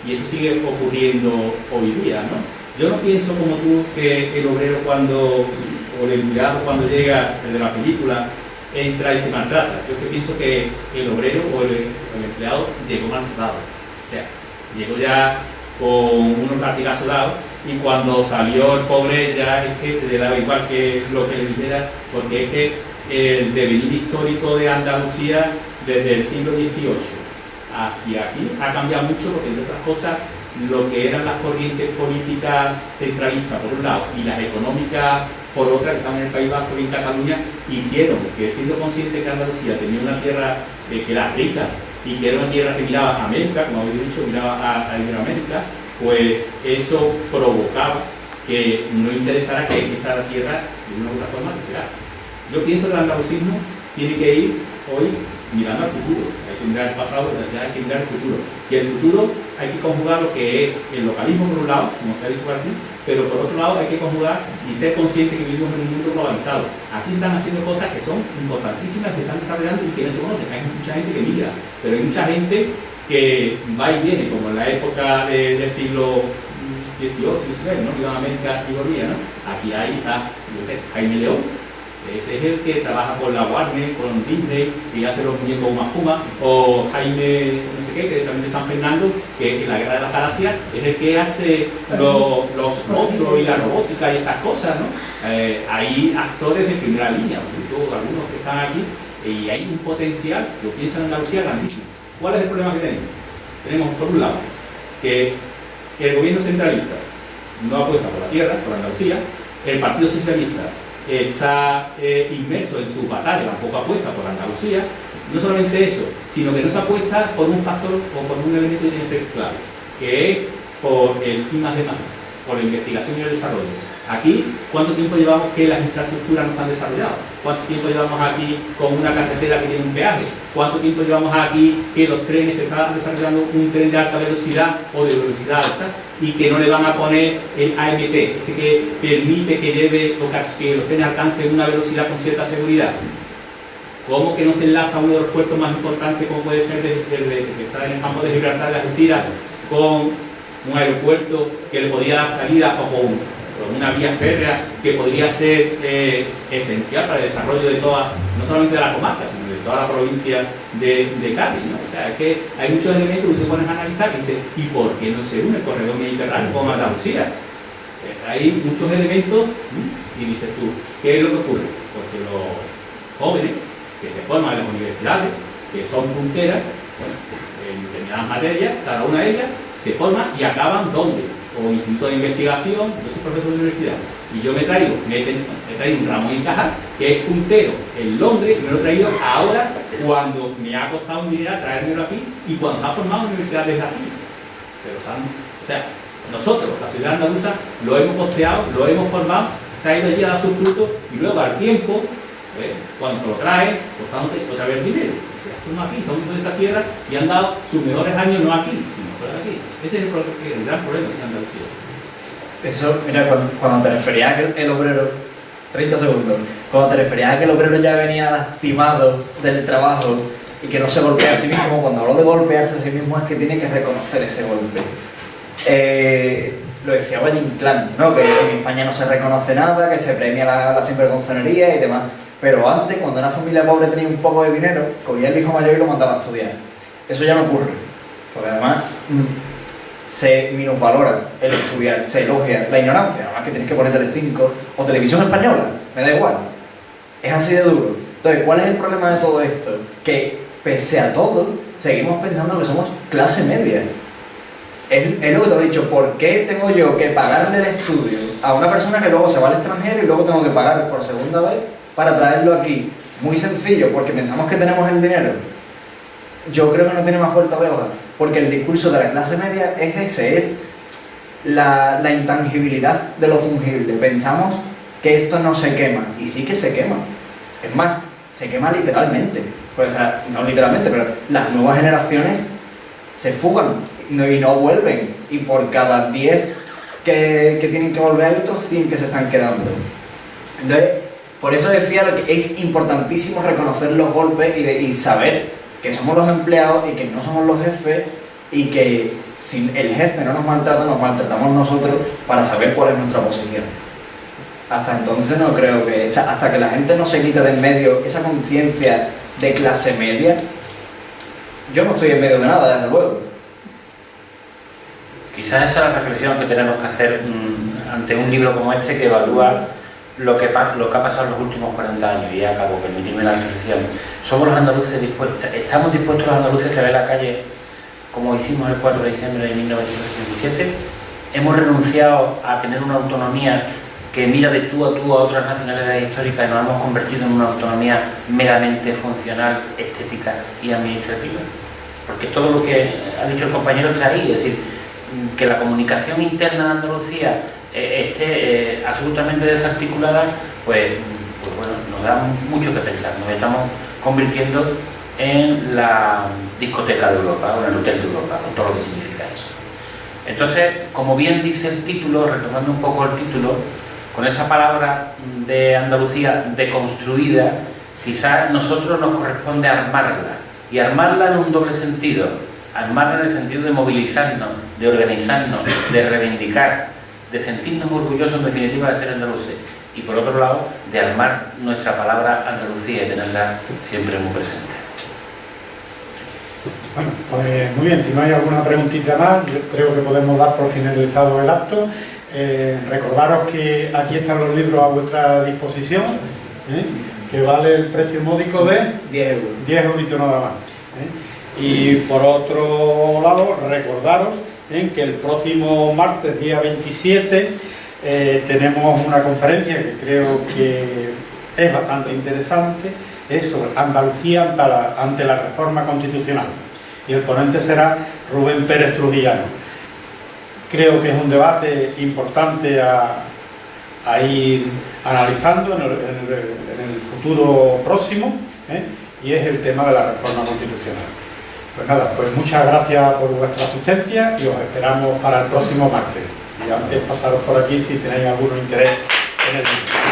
[SPEAKER 8] Y eso sigue ocurriendo hoy día, ¿no? Yo no pienso como tú que el obrero o el empleado cuando llega desde la película entra y se maltrata. Yo que pienso que el obrero o el empleado llegó maltratado. O sea, llegó ya con unos latigazos dados, y cuando salió el pobre ya es que le daba igual que lo que le dijera, porque es que el devenir histórico de Andalucía desde el siglo XVIII hacia aquí ha cambiado mucho, porque entre otras cosas lo que eran las corrientes políticas centralistas por un lado y las económicas por otra, que estaban en el País Vasco y en Cataluña, hicieron que, siendo consciente que Andalucía tenía una tierra que era rica y que era una tierra que miraba a América, como habéis dicho, miraba a Iberoamérica, pues eso provocaba que no interesara que esta tierra de una u otra forma creara. Yo pienso que el andalucismo tiene que ir hoy mirando al futuro. Hay que mirar el pasado, ya hay que mirar el futuro. Y el futuro hay que conjugar lo que es el localismo por un lado, como se ha dicho por aquí, pero por otro lado hay que conjugar y ser consciente que vivimos en un mundo globalizado. Aquí se están haciendo cosas que son importantísimas, que están desarrollando y que no se conocen. Hay mucha gente que migra, pero hay mucha gente que va y viene, como en la época del siglo XVIII, XIX, ¿no? Iban a América y volvían, ¿no? Aquí hay Jaime León, ese es el que trabaja con la Warner, con Disney, y hace los muñecos Uma Puma, o Jaime, no sé qué, que también de San Fernando, que en la Guerra de las Galaxias es el que hace los monstruos y la robótica y estas cosas, ¿no? Hay actores de primera línea, algunos que están aquí, y hay un potencial, yo pienso en Andalucía, grandísimo. ¿Cuál es el problema que tenemos? Tenemos, por un lado, que el gobierno centralista no apuesta por la tierra, por Andalucía, el Partido Socialista está inmerso en sus batallas, tampoco apuesta por Andalucía. No solamente eso, sino que no se apuesta por un factor o por un elemento que tiene que ser clave, que es por el I+D+, por la investigación y el desarrollo. Aquí, ¿cuánto tiempo llevamos que las infraestructuras no están desarrolladas? ¿Cuánto tiempo llevamos aquí con una carretera que tiene un peaje? ¿Cuánto tiempo llevamos aquí que los trenes se están desarrollando un tren de alta velocidad o de velocidad alta y que no le van a poner el AMT, que permite que lleve o que los trenes alcancen una velocidad con cierta seguridad? ¿Cómo que no se enlaza uno de los puertos más importantes, como puede ser el que está en el campo de Gibraltar de Algeciras, con un aeropuerto que le podría dar salida o con una vía férrea que podría ser esencial para el desarrollo de toda, no solamente de la comarca, sino de toda la provincia de Cádiz, ¿no? O sea, es que hay muchos elementos que te pones a analizar y dices, ¿y por qué no se une el corredor mediterráneo con Andalucía? Hay muchos elementos y dices tú, ¿qué es lo que ocurre? Porque los jóvenes que se forman en las universidades, que son punteras, en determinadas materias, cada una de ellas se forman y acaban ¿dónde? O instituto de investigación. Yo soy profesor de universidad y yo me he traído un Ramón y Cajal, que es puntero en Londres, y me lo he traído ahora cuando me ha costado un dinero traérmelo aquí y cuando se ha formado en universidades de aquí. Pero o sea, nosotros, la ciudad andaluza, lo hemos posteado, lo hemos formado, se ha ido allí a dar sus frutos y luego al tiempo, cuando te lo traen, costándote otra vez dinero. Y se estamos aquí, somos de esta tierra y han dado sus mejores años no aquí, sino fuera de aquí. Ese es el gran problema de Andalucía.
[SPEAKER 2] Eso, mira, cuando te referías a que el obrero, 30 segundos, cuando te referías a que el obrero ya venía lastimado del trabajo y que no se golpea a sí mismo, cuando hablo de golpearse a sí mismo es que tiene que reconocer ese golpe. Lo decía Valle Inclán, ¿no? Que en España no se reconoce nada, que se premia la sinvergonzonería y demás. Pero antes, cuando una familia pobre tenía un poco de dinero, cogía el hijo mayor y lo mandaba a estudiar. Eso ya no ocurre, porque además se minusvalora el estudiar, se elogia la ignorancia, además que tienes que poner Telecinco o Televisión Española, me da igual. Es así de duro. Entonces, ¿cuál es el problema de todo esto? Que, pese a todo, seguimos pensando que somos clase media. Es lo que te he dicho, ¿por qué tengo yo que pagarle el estudio a una persona que luego se va al extranjero y luego tengo que pagar por segunda vez para traerlo aquí? Muy sencillo, porque pensamos que tenemos el dinero. Yo creo que no tiene más vuelta de hoja, porque el discurso de la clase media es ese, es la intangibilidad de lo fungible. Pensamos que esto no se quema, y sí que se quema. Es más, se quema literalmente. Pues, o sea, no literalmente, pero las nuevas generaciones se fugan y no vuelven, y por cada 10 que tienen que volver hay otros 100 que se están quedando. Entonces, por eso decía que es importantísimo reconocer los golpes y saber que somos los empleados y que no somos los jefes, y que si el jefe no nos maltrata, nos maltratamos nosotros para saber cuál es nuestra posición. Hasta entonces no creo que, o sea, hasta que la gente no se quite de en medio esa conciencia de clase media, yo no estoy en medio de nada, desde luego.
[SPEAKER 3] Quizás esa es la reflexión que tenemos que hacer ante un libro como este, que evalúa lo que ha pasado en los últimos 40 años, y acabo, permitirme la reflexión. ¿Somos los andaluces estamos dispuestos los andaluces a salir a la calle como hicimos el 4 de diciembre de 1977? ¿Hemos renunciado a tener una autonomía que mira de tú a otras nacionalidades históricas y nos hemos convertido en una autonomía meramente funcional, estética y administrativa? Porque todo lo que ha dicho el compañero está ahí, es decir, que la comunicación interna de Andalucía esté absolutamente desarticulada, pues bueno, nos da mucho que pensar. Nos estamos convirtiendo en la discoteca de Europa, o en el hotel de Europa, con todo lo que significa eso. Entonces, como bien dice el título, retomando un poco el título, con esa palabra de Andalucía deconstruida, quizás a nosotros nos corresponde armarla, y armarla en un doble sentido: armarla en el sentido de movilizarnos, de organizarnos, de reivindicar, de sentirnos orgullosos en definitiva de ser andaluces, y por otro lado, de armar nuestra palabra Andalucía y tenerla siempre muy presente.
[SPEAKER 1] Bueno, pues muy bien, si no hay alguna preguntita más, yo creo que podemos dar por finalizado el acto. Recordaros que aquí están los libros a vuestra disposición, que vale el precio módico de 10 euritos nada más. Y por otro lado, recordaros que el próximo martes, día 27, tenemos una conferencia que creo que es bastante interesante, es sobre Andalucía ante la reforma constitucional. Y el ponente será Rubén Pérez Trujillano. Creo que es un debate importante a ir analizando en el futuro próximo, y es el tema de la reforma constitucional. Pues nada, pues muchas gracias por vuestra asistencia y os esperamos para el próximo martes. Y antes pasaros por aquí si tenéis algún interés en el tema.